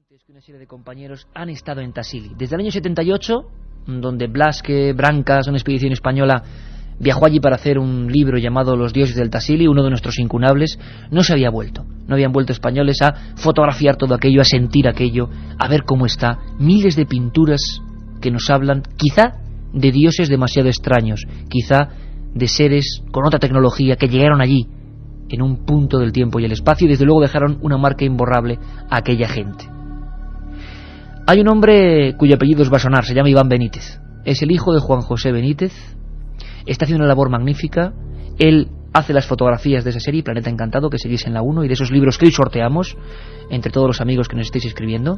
antes que una serie de compañeros han estado en Tassili. Desde el año 78, donde Blasque Brancas, una expedición española, viajó allí para hacer un libro llamado Los dioses del Tassili, uno de nuestros incunables, no se había vuelto. No habían vuelto españoles a fotografiar todo aquello, a sentir aquello, a ver cómo está. Miles de pinturas que nos hablan, quizá de dioses demasiado extraños, quizá de seres con otra tecnología que llegaron allí en un punto del tiempo y el espacio y desde luego dejaron una marca imborrable a aquella gente. Hay un hombre cuyo apellido os va a sonar, se llama Iván Benítez. Es el hijo de Juan José Benítez. Está haciendo una labor magnífica. Él hace las fotografías de esa serie, Planeta Encantado, que seguís en la 1, y de esos libros que hoy sorteamos entre todos los amigos que nos estéis escribiendo.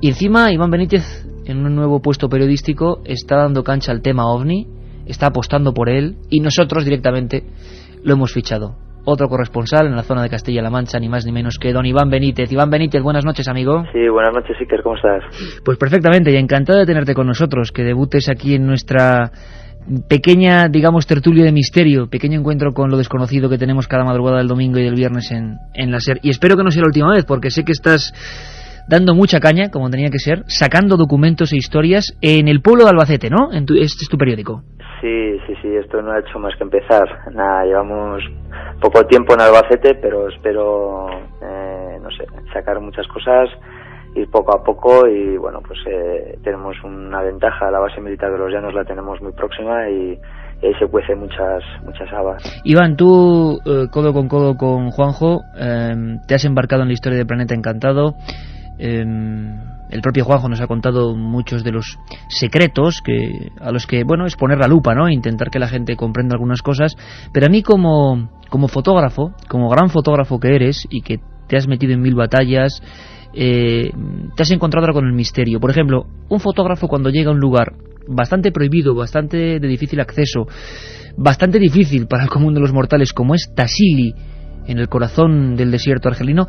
Y encima Iván Benítez, en un nuevo puesto periodístico, está dando cancha al tema OVNI, está apostando por él, y nosotros directamente lo hemos fichado. Otro corresponsal en la zona de Castilla-La Mancha, ni más ni menos que don Iván Benítez. Iván Benítez, buenas noches, amigo. Sí, buenas noches, Iker, ¿cómo estás? Pues perfectamente, y encantado de tenerte con nosotros, que debutes aquí en nuestra pequeña, digamos, tertulia de misterio, pequeño encuentro con lo desconocido que tenemos cada madrugada del domingo y del viernes en la SER. Y espero que no sea la última vez, porque sé que estás dando mucha caña, como tenía que ser, sacando documentos e historias en el pueblo de Albacete, ¿no? Este es tu periódico. Sí, esto no ha hecho más que empezar. Nada, llevamos poco tiempo en Albacete, pero espero, no sé, sacar muchas cosas, ir poco a poco y, bueno, pues tenemos una ventaja. La base militar de Los Llanos la tenemos muy próxima y ahí se cuece muchas habas. Iván, tú, codo con codo con Juanjo, te has embarcado en la historia de Planeta Encantado. El propio Juanjo nos ha contado muchos de los secretos a los que, bueno, es poner la lupa, ¿no? Intentar que la gente comprenda algunas cosas. Pero a mí como fotógrafo, como gran fotógrafo que eres y que te has metido en 1000 batallas, te has encontrado ahora con el misterio. Por ejemplo, un fotógrafo cuando llega a un lugar bastante prohibido, bastante de difícil acceso, bastante difícil para el común de los mortales, como es Tassili, en el corazón del desierto argelino,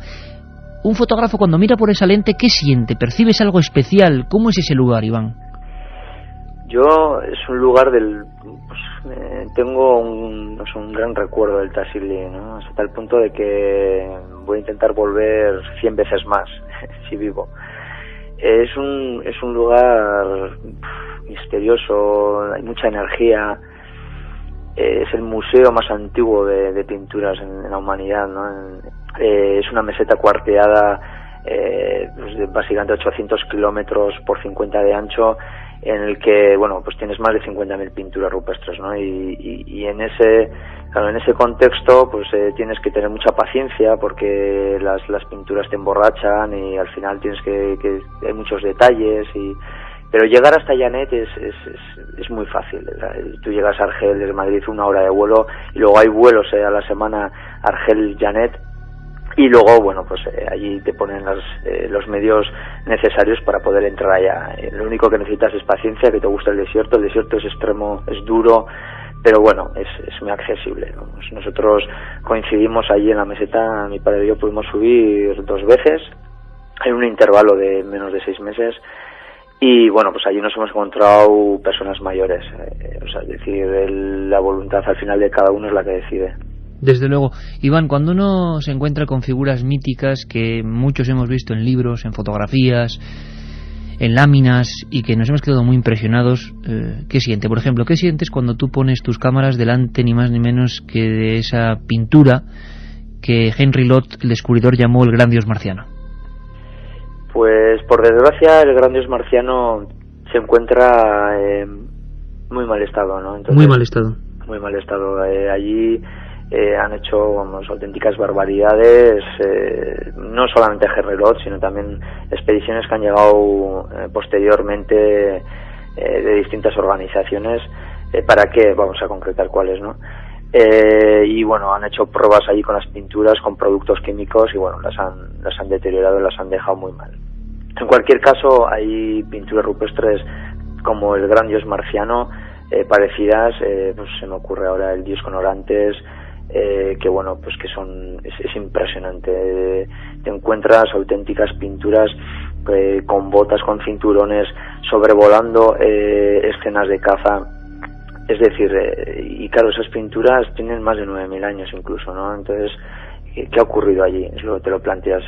un fotógrafo cuando mira por esa lente, ¿qué siente? ¿Percibes algo especial? ¿Cómo es ese lugar, Iván? Yo, es un lugar tengo un gran recuerdo del Tassili, ¿no? Hasta tal punto de que voy a intentar volver 100 veces más, si vivo. Es un lugar misterioso, hay mucha energía. Es el museo más antiguo de pinturas en la humanidad, ¿no? Es una meseta cuarteada de básicamente 800 kilómetros por 50 de ancho, en el que, bueno, pues tienes más de 50.000 pinturas rupestres, ¿no? Y en ese contexto, pues tienes que tener mucha paciencia, porque las pinturas te emborrachan y al final tienes que hay muchos detalles pero llegar hasta Llanet es muy fácil. Tú llegas a Argel desde Madrid, 1 hora de vuelo, y luego hay vuelos a la semana Argel-Llanet, y luego, bueno, pues allí te ponen los medios necesarios para poder entrar allá. Lo único que necesitas es paciencia, que te guste el desierto es extremo, es duro, pero bueno, es muy accesible, ¿no? Nosotros coincidimos allí en la meseta, mi padre y yo pudimos subir 2 veces, en un intervalo de menos de 6 meses, y bueno, pues allí nos hemos encontrado personas mayores, es decir, la voluntad al final de cada uno es la que decide. Desde luego. Iván, cuando uno se encuentra con figuras míticas que muchos hemos visto en libros, en fotografías, en láminas, y que nos hemos quedado muy impresionados, ¿qué siente? Por ejemplo, ¿qué sientes cuando tú pones tus cámaras delante ni más ni menos que de esa pintura que Henry Lott, el descubridor, llamó el gran dios marciano? Pues por desgracia el gran dios marciano se encuentra en muy mal estado, ¿no? Entonces, muy mal estado. Allí han hecho auténticas barbaridades, no solamente Henry Lott, sino también expediciones que han llegado posteriormente de distintas organizaciones. ¿Para qué? Vamos a concretar cuáles, ¿no? Y bueno, han hecho pruebas allí con las pinturas, con productos químicos, y bueno, las han deteriorado, las han dejado muy mal. En cualquier caso, hay pinturas rupestres como el gran dios marciano, parecidas, pues se me ocurre ahora el dios con orantes, que bueno, pues que es impresionante. Te encuentras auténticas pinturas con botas, con cinturones, sobrevolando escenas de caza. Es decir, y claro, esas pinturas tienen más de 9.000 años incluso, ¿no? Entonces, ¿qué ha ocurrido allí? Es lo que te lo planteas.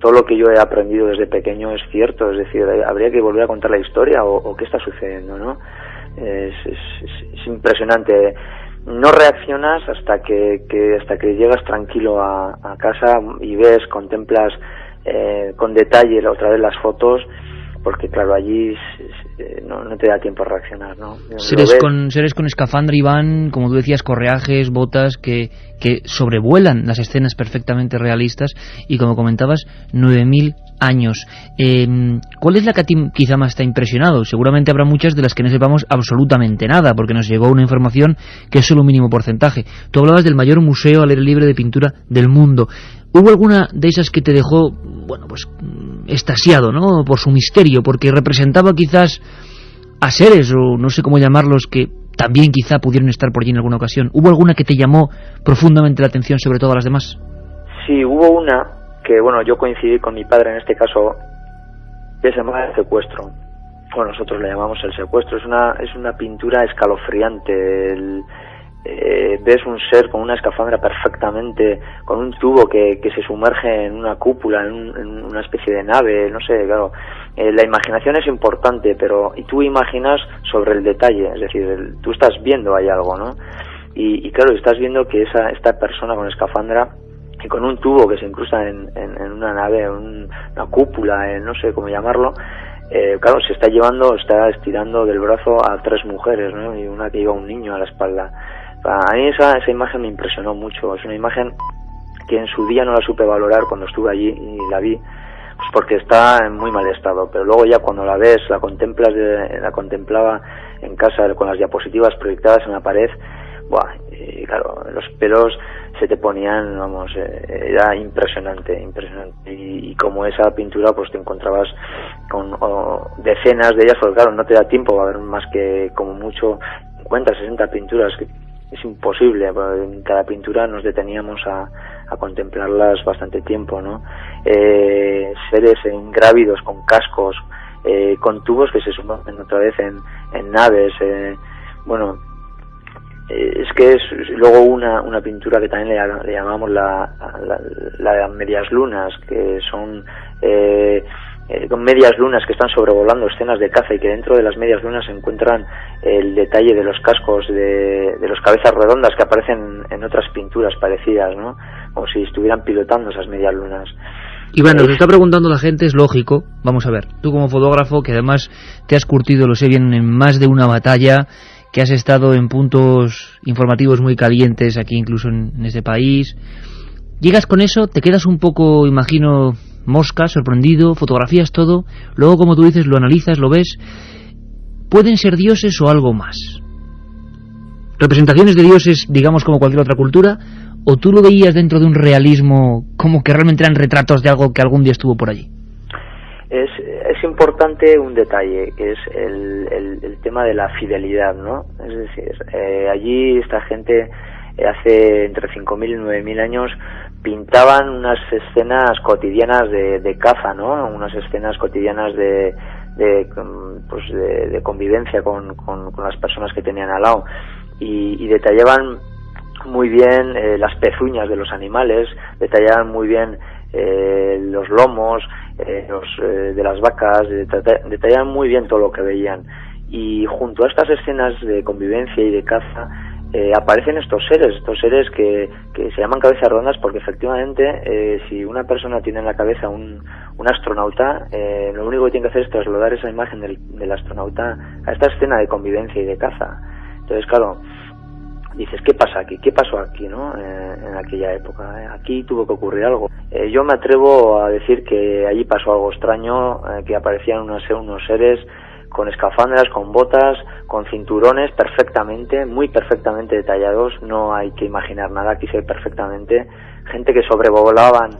Todo lo que yo he aprendido desde pequeño es cierto, es decir, habría que volver a contar la historia o qué está sucediendo, ¿no? Es impresionante. No reaccionas hasta que llegas tranquilo a casa y ves, contemplas con detalle otra vez las fotos, porque claro, allí no te da tiempo a reaccionar, ¿no? Seres con escafandra, Iván, como tú decías, correajes, botas, que sobrevuelan las escenas perfectamente realistas, y como comentabas, 9.000 años. ¿Cuál es la que a ti quizá más te ha impresionado? Seguramente habrá muchas de las que no sepamos absolutamente nada, porque nos llegó una información que es solo un mínimo porcentaje. Tú hablabas del mayor museo al aire libre de pintura del mundo. ¿Hubo alguna de esas que te dejó, bueno, pues extasiado, ¿no?, por su misterio, porque representaba quizás a seres, o no sé cómo llamarlos, que también quizá pudieron estar por allí en alguna ocasión? ¿Hubo alguna que te llamó profundamente la atención sobre todas las demás? Sí, hubo una que, bueno, yo coincidí con mi padre en este caso, que se llama El Secuestro. Bueno, nosotros le llamamos El Secuestro. Es una pintura escalofriante. Ves un ser con una escafandra perfectamente, con un tubo que se sumerge en una cúpula, en una especie de nave, no sé, claro. La imaginación es importante, y tú imaginas sobre el detalle, es decir, tú estás viendo ahí algo, ¿no? Y claro, estás viendo que esta persona con escafandra y con un tubo que se incrusta en una nave, en una cúpula, no sé cómo llamarlo, claro, está estirando del brazo a 3 mujeres, ¿no? Y una que lleva un niño a la espalda. A mí esa imagen me impresionó mucho. Es una imagen que en su día no la supe valorar cuando estuve allí y la vi, pues porque está en muy mal estado, pero luego ya cuando la ves, la contemplaba en casa con las diapositivas proyectadas en la pared, ¡buah! Y claro, los pelos se te ponían, vamos, era impresionante. Y como esa pintura, pues te encontrabas con decenas de ellas, porque claro, no te da tiempo a ver más que como mucho 50, 60 pinturas, que es imposible, porque en cada pintura nos deteníamos a contemplarlas bastante tiempo, ¿no? Seres ingrávidos con cascos, con tubos que se sumergen otra vez en naves, bueno, es que es luego una pintura que también le llamamos la medias lunas, que son con medias lunas que están sobrevolando escenas de caza, y que dentro de las medias lunas se encuentran el detalle de los cascos de los cabezas redondas que aparecen en otras pinturas parecidas, ¿no? Como si estuvieran pilotando esas medias lunas. Y bueno, nos está preguntando la gente, es lógico. Vamos a ver, tú como fotógrafo, que además te has curtido, lo sé bien, en más de una batalla, que has estado en puntos informativos muy calientes aquí incluso en este país, llegas con eso, te quedas un poco, imagino, mosca, sorprendido, fotografías todo, luego, como tú dices, lo analizas, lo ves. ¿Pueden ser dioses o algo más? ¿Representaciones de dioses, digamos, como cualquier otra cultura? ¿O tú lo veías dentro de un realismo como que realmente eran retratos de algo que algún día estuvo por allí? Es importante un detalle, que es el tema de la fidelidad, ¿no? Es decir, allí esta gente hace entre 5.000 y 9.000 años pintaban unas escenas cotidianas de caza, ¿no? Unas escenas cotidianas de convivencia con las personas que tenían al lado, y detallaban muy bien las pezuñas de los animales, detallaban muy bien los lomos de las vacas, detallaban muy bien todo lo que veían, y junto a estas escenas de convivencia y de caza aparecen estos seres que se llaman cabezas redondas, porque efectivamente si una persona tiene en la cabeza un astronauta, lo único que tiene que hacer es trasladar esa imagen del astronauta a esta escena de convivencia y de caza. Entonces, claro, dices, ¿qué pasa aquí? ¿Qué pasó aquí, no? En aquella época. Aquí tuvo que ocurrir algo. Yo me atrevo a decir que allí pasó algo extraño, que aparecían unos seres con escafandras, con botas, con cinturones muy perfectamente detallados. No hay que imaginar nada, aquí se ve perfectamente. Gente que sobrevolaban,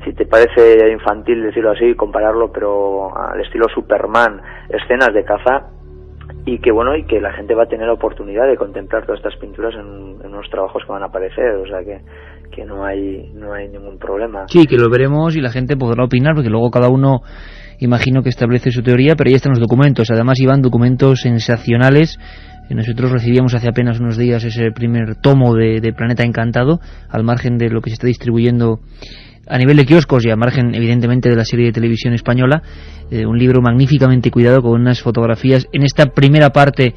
si te parece infantil decirlo así, compararlo, pero al estilo Superman, escenas de caza, y que la gente va a tener la oportunidad de contemplar todas estas pinturas en unos trabajos que van a aparecer, o sea que no hay ningún problema. Sí, que lo veremos y la gente podrá opinar, porque luego cada uno, imagino, que establece su teoría, pero ahí están los documentos. Además, Iván, documentos sensacionales, Nosotros recibíamos hace apenas unos días ese primer tomo de Planeta Encantado, al margen de lo que se está distribuyendo a nivel de kioscos y al margen, evidentemente, de la serie de televisión española. Un libro magníficamente cuidado, con unas fotografías en esta primera parte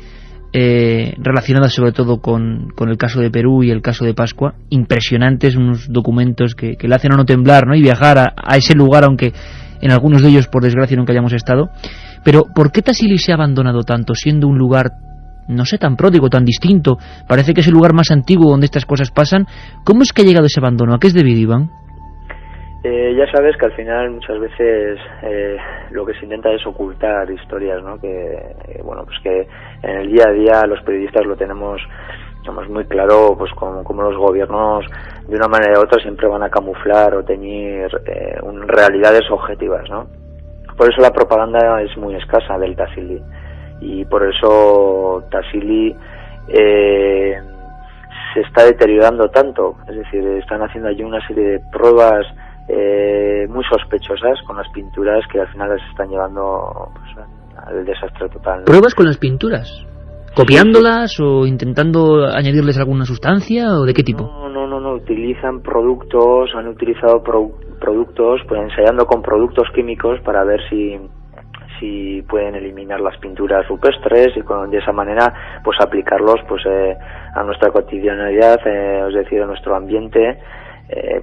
relacionadas sobre todo con el caso de Perú y el caso de Pascua, impresionantes, unos documentos que le hacen a uno temblar, ¿no? Y viajar a ese lugar, aunque en algunos de ellos, por desgracia, nunca hayamos estado. Pero ¿por qué Tassili se ha abandonado tanto, siendo un lugar, no sé, tan pródigo, tan distinto? Parece que es el lugar más antiguo donde estas cosas pasan. ¿Cómo es que ha llegado ese abandono? ¿A qué es debido, Iván? Ya sabes que al final muchas veces lo que se intenta es ocultar historias, ¿no? Pues que en el día a día los periodistas lo tenemos muy claro, pues como los gobiernos de una manera u otra siempre van a camuflar o teñir realidades objetivas, ¿no? Por eso la propaganda es muy escasa del Tassili, y por eso Tassili se está deteriorando tanto. Es decir, están haciendo allí una serie de pruebas muy sospechosas con las pinturas que al final les están llevando, pues, al desastre total, ¿no? ¿Pruebas con las pinturas? ¿Copiándolas, sí, o intentando añadirles alguna sustancia, o de qué tipo? No, utilizan productos, han utilizado productos, pues ensayando con productos químicos para ver si pueden eliminar las pinturas rupestres y de esa manera pues aplicarlos pues a nuestra cotidianidad, es decir, a nuestro ambiente,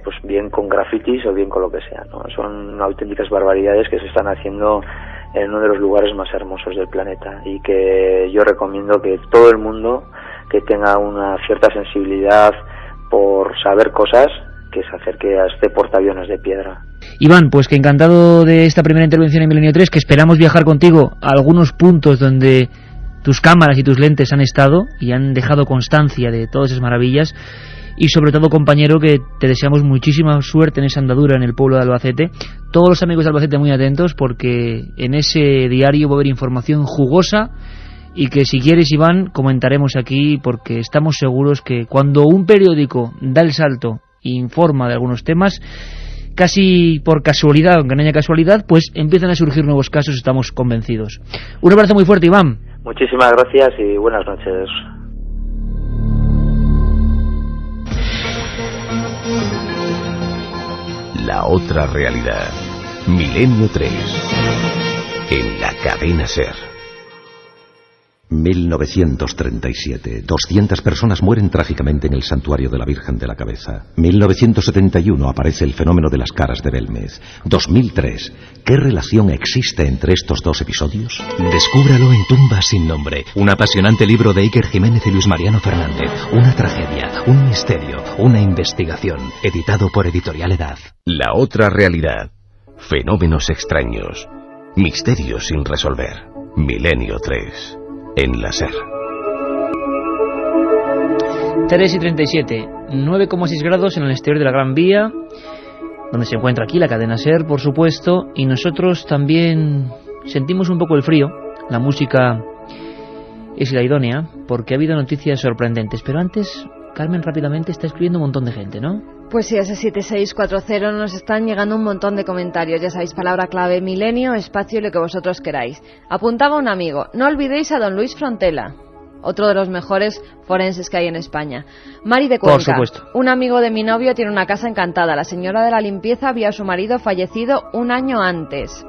pues bien con grafitis o bien con lo que sea, ¿no? Son auténticas barbaridades que se están haciendo en uno de los lugares más hermosos del planeta, y que yo recomiendo que todo el mundo que tenga una cierta sensibilidad por saber cosas, que se acerque a este portaaviones de piedra. Iván, pues que encantado de esta primera intervención en Milenio 3, que esperamos viajar contigo a algunos puntos donde tus cámaras y tus lentes han estado y han dejado constancia de todas esas maravillas. Y sobre todo, compañero, que te deseamos muchísima suerte en esa andadura en el pueblo de Albacete. Todos los amigos de Albacete muy atentos, porque en ese diario va a haber información jugosa, y que si quieres, Iván, comentaremos aquí, porque estamos seguros que cuando un periódico da el salto e informa de algunos temas, casi por casualidad, aunque no haya casualidad, pues empiezan a surgir nuevos casos, estamos convencidos. Un abrazo muy fuerte, Iván. Muchísimas gracias y buenas noches. La otra realidad. Milenio 3. En la cadena SER. 1937. 200 personas mueren trágicamente en el santuario de la Virgen de la Cabeza. 1971 aparece el fenómeno de las caras de Belmez. 2003. ¿Qué relación existe entre estos dos episodios? Descúbralo en Tumbas sin nombre. Un apasionante libro de Iker Jiménez y Luis Mariano Fernández. Una tragedia, un misterio, una investigación. Editado por Editorial Edad. La otra realidad. Fenómenos extraños. Misterios sin resolver. Milenio 3. En la SER. 3:37, 9,6 grados en el exterior de la Gran Vía, donde se encuentra aquí la cadena SER, por supuesto, y nosotros también sentimos un poco el frío. La música es la idónea, porque ha habido noticias sorprendentes. Pero antes, Carmen, rápidamente, está escribiendo un montón de gente, ¿no? Pues sí, ese 7640 nos están llegando un montón de comentarios. Ya sabéis, palabra clave, milenio, espacio y lo que vosotros queráis. Apuntaba un amigo: no olvidéis a don Luis Frontela, otro de los mejores forenses que hay en España. Mari de Cuenca: por supuesto. Un amigo de mi novio tiene una casa encantada. La señora de la limpieza vio a su marido fallecido un año antes.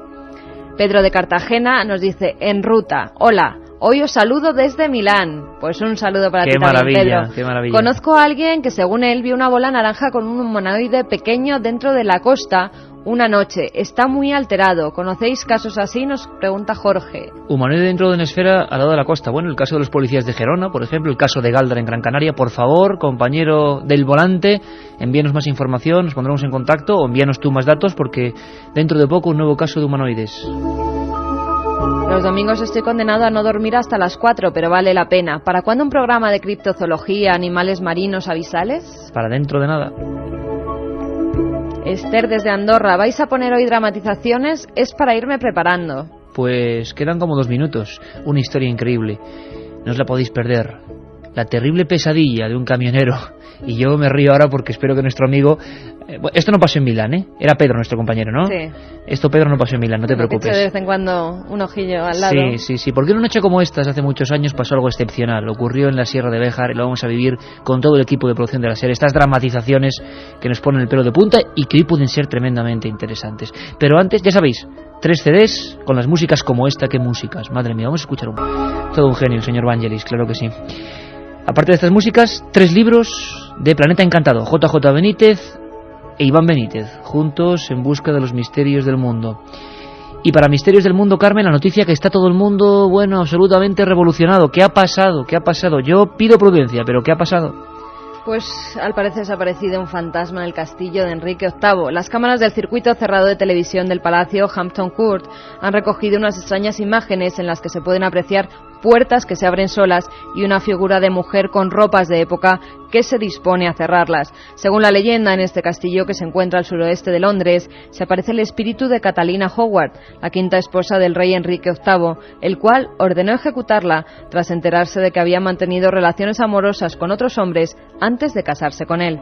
Pedro de Cartagena nos dice: en ruta, hola, hoy os saludo desde Milán. Pues un saludo para ti también, Pedro. Qué maravilla. Conozco a alguien que, según él, vio una bola naranja con un humanoide pequeño dentro de la costa una noche. Está muy alterado. ¿Conocéis casos así?, nos pregunta Jorge. Humanoide dentro de una esfera al lado de la costa. Bueno, el caso de los policías de Gerona, por ejemplo, el caso de Galdar en Gran Canaria. Por favor, compañero del volante, envíanos más información, nos pondremos en contacto, o envíanos tú más datos, porque dentro de poco un nuevo caso de humanoides. Los domingos estoy condenado a no dormir hasta las 4, pero vale la pena. ¿Para cuándo un programa de criptozoología, animales marinos, avisales? Para dentro de nada. Esther desde Andorra: ¿vais a poner hoy dramatizaciones? Es para irme preparando. Pues quedan como 2 minutos. Una historia increíble. No os la podéis perder. la terrible pesadilla de un camionero, y yo me río ahora porque espero que nuestro amigo... esto no pasó en Milán, ¿eh? Era Pedro nuestro compañero, ¿no? Sí. Esto, Pedro, no pasó en Milán, no te preocupes. Que de vez en cuando un ojillo al lado. Sí, porque en una noche como esta, hace muchos años, pasó algo excepcional. Ocurrió en la Sierra de Béjar y lo vamos a vivir con todo el equipo de producción de la serie. Estas dramatizaciones que nos ponen el pelo de punta y que hoy pueden ser tremendamente interesantes. Pero antes, ya sabéis, 3 CDs con las músicas como esta. ¿Qué músicas? Madre mía, vamos a escuchar todo un genio, el señor Vangelis, claro que sí. Aparte de estas músicas, 3 libros de Planeta Encantado, JJ Benítez e Iván Benítez, juntos en busca de los misterios del mundo. Y para Misterios del Mundo, Carmen, la noticia que está todo el mundo, bueno, absolutamente revolucionado. ¿Qué ha pasado? ¿Qué ha pasado? Yo pido prudencia, pero ¿qué ha pasado? Pues al parecer ha aparecido un fantasma en el castillo de Enrique VIII. Las cámaras del circuito cerrado de televisión del Palacio Hampton Court han recogido unas extrañas imágenes en las que se pueden apreciar puertas que se abren solas y una figura de mujer con ropas de época que se dispone a cerrarlas. Según la leyenda, en este castillo que se encuentra al suroeste de Londres, se aparece el espíritu de Catalina Howard, la quinta esposa del rey Enrique VIII, el cual ordenó ejecutarla tras enterarse de que había mantenido relaciones amorosas con otros hombres antes de casarse con él.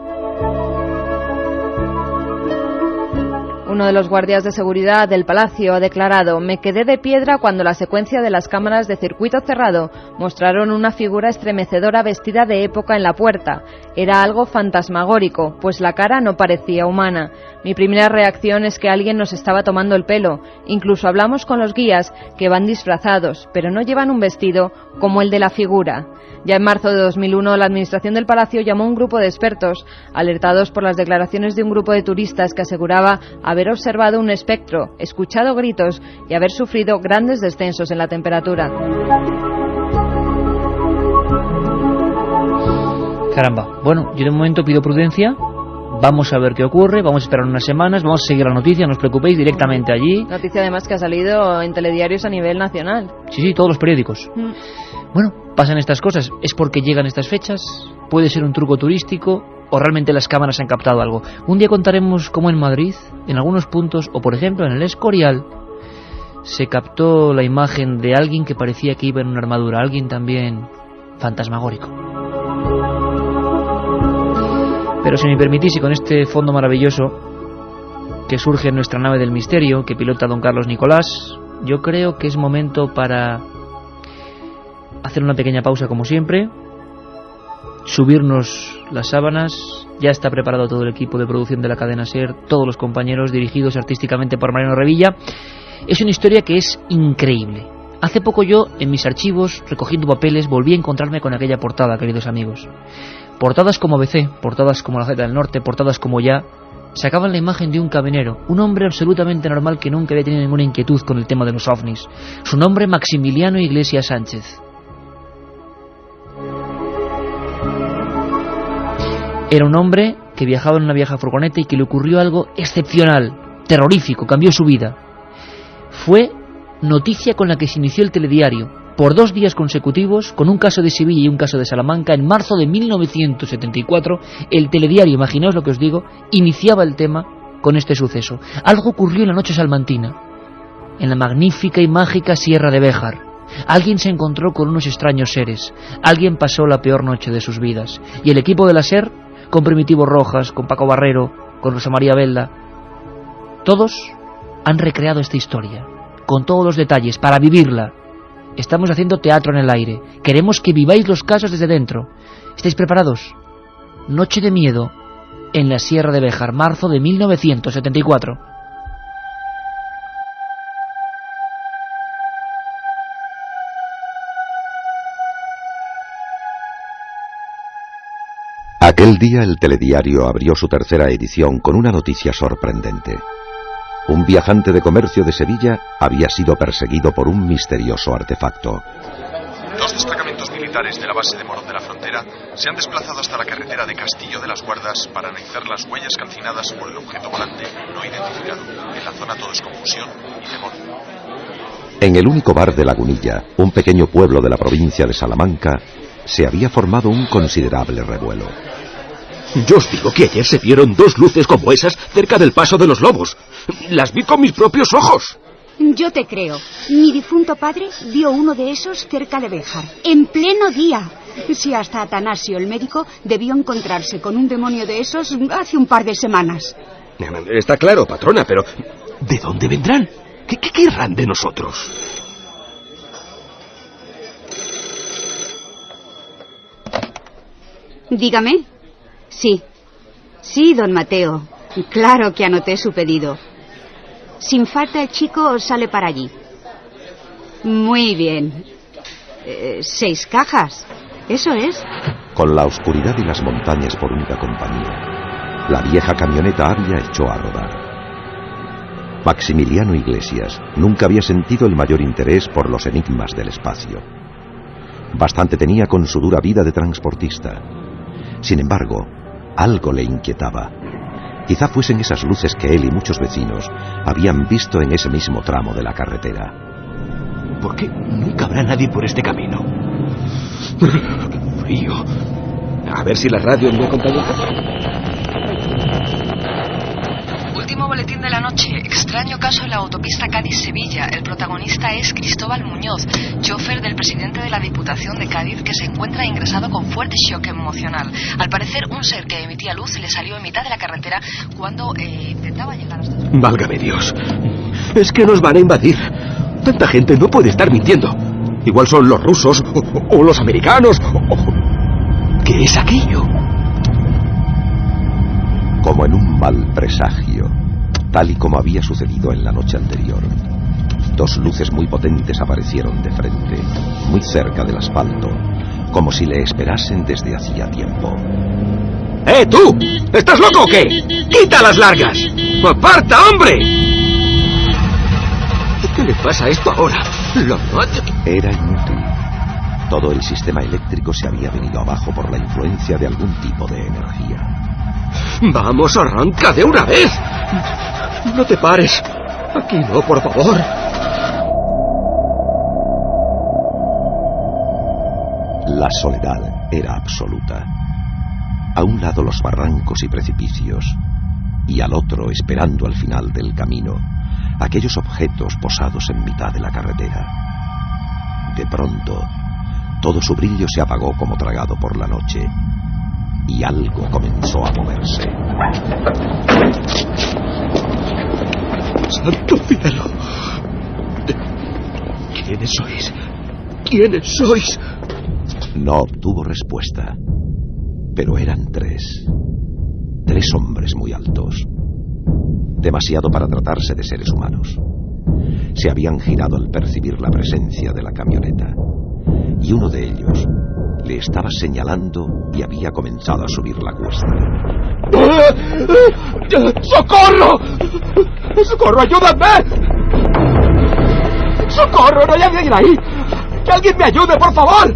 Uno de los guardias de seguridad del palacio ha declarado: me quedé de piedra cuando la secuencia de las cámaras de circuito cerrado mostraron una figura estremecedora vestida de época en la puerta. Era algo fantasmagórico, pues la cara no parecía humana. Mi primera reacción es que alguien nos estaba tomando el pelo. Incluso hablamos con los guías, que van disfrazados, pero no llevan un vestido como el de la figura. Ya en marzo de 2001, la administración del palacio llamó a un grupo de expertos, alertados por las declaraciones de un grupo de turistas que aseguraba haber observado un espectro, escuchado gritos y haber sufrido grandes descensos en la temperatura. Caramba, bueno, yo de momento pido prudencia. Vamos a ver qué ocurre, vamos a esperar unas semanas, vamos a seguir la noticia, no os preocupéis, directamente allí. Noticia además que ha salido en telediarios a nivel nacional. Sí, todos los periódicos. Bueno, pasan estas cosas, ¿es porque llegan estas fechas? ¿Puede ser un truco turístico? ¿O realmente las cámaras han captado algo? Un día contaremos cómo en Madrid, en algunos puntos, o por ejemplo en el Escorial, se captó la imagen de alguien que parecía que iba en una armadura, alguien también fantasmagórico. Pero si me permitís, y con este fondo maravilloso que surge en nuestra nave del misterio, que pilota don Carlos Nicolás, yo creo que es momento para hacer una pequeña pausa como siempre, subirnos las sábanas. Ya está preparado todo el equipo de producción de la cadena SER, todos los compañeros dirigidos artísticamente por Mariano Revilla. Es una historia que es increíble. Hace poco yo, en mis archivos, recogiendo papeles, volví a encontrarme con aquella portada, queridos amigos. Portadas como ABC, portadas como La Gaceta del Norte, portadas como Ya, sacaban la imagen de un camionero, un hombre absolutamente normal que nunca había tenido ninguna inquietud con el tema de los ovnis. Su nombre, Maximiliano Iglesias Sánchez. Era un hombre que viajaba en una vieja furgoneta y que le ocurrió algo excepcional, terrorífico, cambió su vida. Fue noticia con la que se inició el telediario, por 2 días consecutivos, con un caso de Sevilla y un caso de Salamanca. En marzo de 1974, el telediario, imaginaos lo que os digo, iniciaba el tema con este suceso. Algo ocurrió en la noche salmantina, en la magnífica y mágica Sierra de Béjar. Alguien se encontró con unos extraños seres, alguien pasó la peor noche de sus vidas, y el equipo de la SER, con Primitivo Rojas, con Paco Barrero, con Rosa María Belda, todos han recreado esta historia, con todos los detalles, para vivirla. Estamos haciendo teatro en el aire. Queremos que viváis los casos desde dentro. ¿Estáis preparados? Noche de miedo en la Sierra de Béjar, marzo de 1974. Aquel día el telediario abrió su tercera edición con una noticia sorprendente. Un viajante de comercio de Sevilla había sido perseguido por un misterioso artefacto. 2 destacamentos militares de la base de Morón de la Frontera se han desplazado hasta la carretera de Castillo de las Guardas para analizar las huellas calcinadas por el objeto volante no identificado. En la zona todo es confusión y temor. En el único bar de Lagunilla, un pequeño pueblo de la provincia de Salamanca, se había formado un considerable revuelo. Yo os digo que ayer se vieron 2 luces como esas cerca del Paso de los Lobos. Las vi con mis propios ojos. Yo te creo. Mi difunto padre vio uno de esos cerca de Béjar, en pleno día. Si hasta Atanasio, el médico, debió encontrarse con un demonio de esos hace un par de semanas. Está claro, patrona, pero ¿de dónde vendrán? ¿Qué querrán de nosotros? Dígame. Sí, don Mateo. Claro que anoté su pedido. Sin falta el chico sale para allí. Muy bien. 6 cajas. Eso es. Con la oscuridad y las montañas por única compañía, la vieja camioneta Avia echó a rodar. Maximiliano Iglesias nunca había sentido el mayor interés por los enigmas del espacio. Bastante tenía con su dura vida de transportista. Sin embargo, algo le inquietaba. Quizá fuesen esas luces que él y muchos vecinos habían visto en ese mismo tramo de la carretera. ¿Por qué nunca habrá nadie por este camino? ¡Qué frío! A ver si la radio me acompaña. Último boletín de la noche. Extraño caso en la autopista Cádiz-Sevilla. El protagonista es Cristóbal Muñoz, chofer del presidente de la Diputación de Cádiz, que se encuentra ingresado con fuerte shock emocional. Al parecer, un ser que emitía luz le salió en mitad de la carretera cuando intentaba llegar hasta... Válgame Dios. Es que nos van a invadir. Tanta gente no puede estar mintiendo. Igual son los rusos o los americanos. ¿Qué es aquello? Como en un mal presagio, tal y como había sucedido en la noche anterior, 2 luces muy potentes aparecieron de frente, muy cerca del asfalto, como si le esperasen desde hacía tiempo. ¡Tú! ¿Estás loco o qué? ¡Quita las largas! ¡Aparta, hombre! ¿Qué le pasa a esto ahora? ¡Lo mato! Era inútil. Todo el sistema eléctrico se había venido abajo por la influencia de algún tipo de energía. ¡Vamos, arranca de una vez! ¡No te pares! Aquí no, por favor. La soledad era absoluta. A un lado los barrancos y precipicios, y al otro, esperando al final del camino, aquellos objetos posados en mitad de la carretera. De pronto, todo su brillo se apagó como tragado por la noche, y algo comenzó a moverse. ¡Santo cielo! ¿Quiénes sois? ¿Quiénes sois? No obtuvo respuesta, pero eran 3. 3 hombres muy altos. Demasiado para tratarse de seres humanos. Se habían girado al percibir la presencia de la camioneta, y uno de ellos le estaba señalando y había comenzado a subir la cuesta. ¡Socorro! ¡Socorro, ayúdame! ¡Socorro, no hay alguien ahí! ¡Que alguien me ayude, por favor!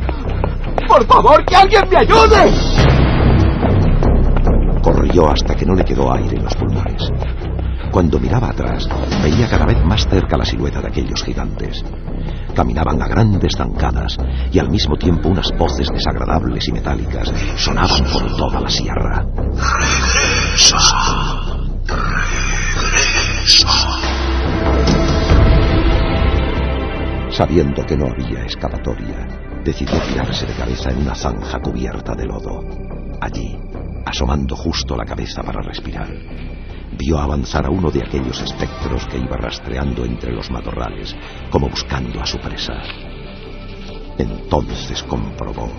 ¡Por favor, que alguien me ayude! Corrió hasta que no le quedó aire en los pulmones. Cuando miraba atrás, veía cada vez más cerca la silueta de aquellos gigantes. Caminaban a grandes zancadas y al mismo tiempo unas voces desagradables y metálicas sonaban por toda la sierra. ¡Regresa! ¡Regresa! Sabiendo que no había escapatoria, decidió tirarse de cabeza en una zanja cubierta de lodo. Allí, asomando justo la cabeza para respirar, vio avanzar a uno de aquellos espectros que iba rastreando entre los matorrales, como buscando a su presa. Entonces comprobó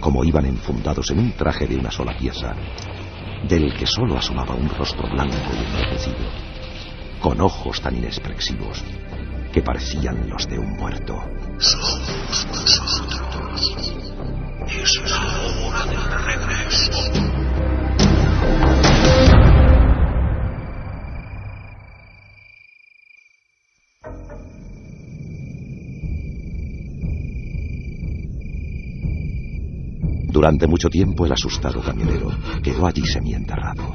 cómo iban enfundados en un traje de una sola pieza, del que solo asomaba un rostro blanco y enrojecido, con ojos tan inexpresivos que parecían los de un muerto. Somos nosotros, y será hora del regreso. Durante mucho tiempo el asustado camionero quedó allí semienterrado.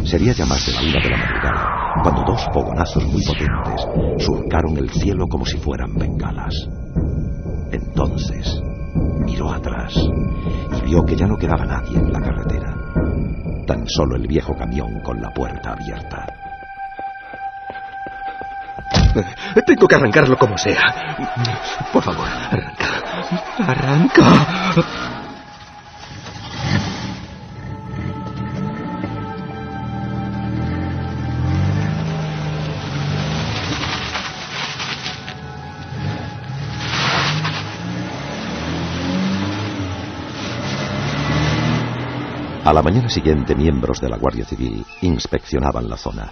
Sería ya más de la 1 de la madrugada cuando 2 fogonazos muy potentes surcaron el cielo como si fueran bengalas. Entonces miró atrás y vio que ya no quedaba nadie en la carretera, tan solo el viejo camión con la puerta abierta. Tengo que arrancarlo como sea. Por favor, arranca. Arranca. A la mañana siguiente, miembros de la Guardia Civil inspeccionaban la zona.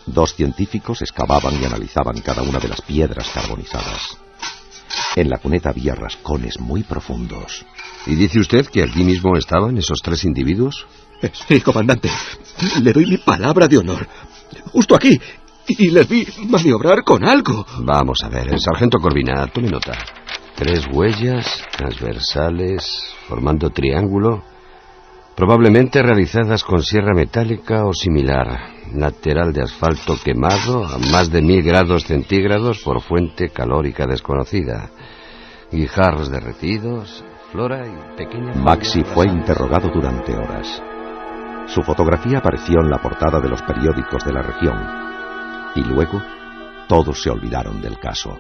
2 científicos excavaban y analizaban cada una de las piedras carbonizadas. En la cuneta había rascones muy profundos. ¿Y dice usted que aquí mismo estaban esos 3 individuos? Sí, comandante. Le doy mi palabra de honor. Justo aquí. Y les vi maniobrar con algo. Vamos a ver, el sargento Corvina, tome nota. 3 huellas transversales formando triángulo, probablemente realizadas con sierra metálica o similar, lateral de asfalto quemado a más de 1000 grados centígrados por fuente calórica desconocida, guijarros derretidos, flora y pequeña... Maxi fue interrogado durante horas. Su fotografía apareció en la portada de los periódicos de la región. Y luego, todos se olvidaron del caso.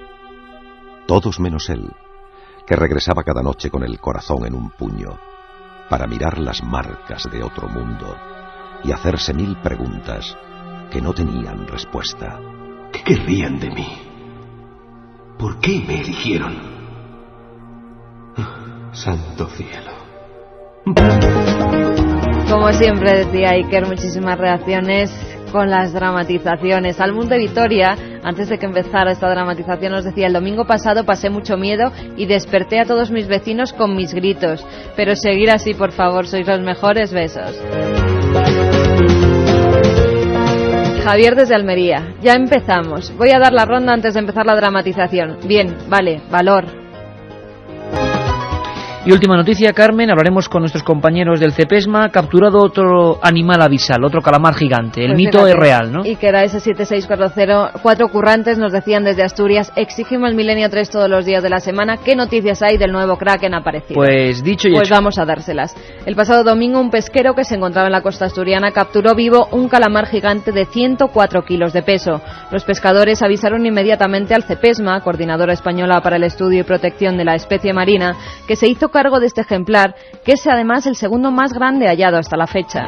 Todos menos él, que regresaba cada noche con el corazón en un puño, para mirar las marcas de otro mundo y hacerse 1000 preguntas que no tenían respuesta. ¿Qué querrían de mí? ¿Por qué me eligieron? Santo cielo. Como siempre decía Iker, muchísimas reacciones con las dramatizaciones. Al Mundo de Vitoria, antes de que empezara esta dramatización, nos decía: el domingo pasado pasé mucho miedo y desperté a todos mis vecinos con mis gritos. Pero seguir así, por favor, sois los mejores. Besos. Javier desde Almería: ya empezamos. Voy a dar la ronda antes de empezar la dramatización. Bien, vale, valor. Y última noticia, Carmen, hablaremos con nuestros compañeros del CEPESMA. Capturado otro animal abisal, otro calamar gigante. El mito fíjate, es real, ¿no? Y que era ese 7640. 4 currantes nos decían desde Asturias: exigimos el Milenio 3 todos los días de la semana. ¿Qué noticias hay del nuevo Kraken aparecido? Pues dicho y pues hecho. Vamos a dárselas. El pasado domingo, un pesquero que se encontraba en la costa asturiana capturó vivo un calamar gigante de 104 kilos de peso. Los pescadores avisaron inmediatamente al CEPESMA, Coordinadora Española para el Estudio y Protección de la Especie Marina, que se hizo cargo de este ejemplar, que es además el segundo más grande hallado hasta la fecha.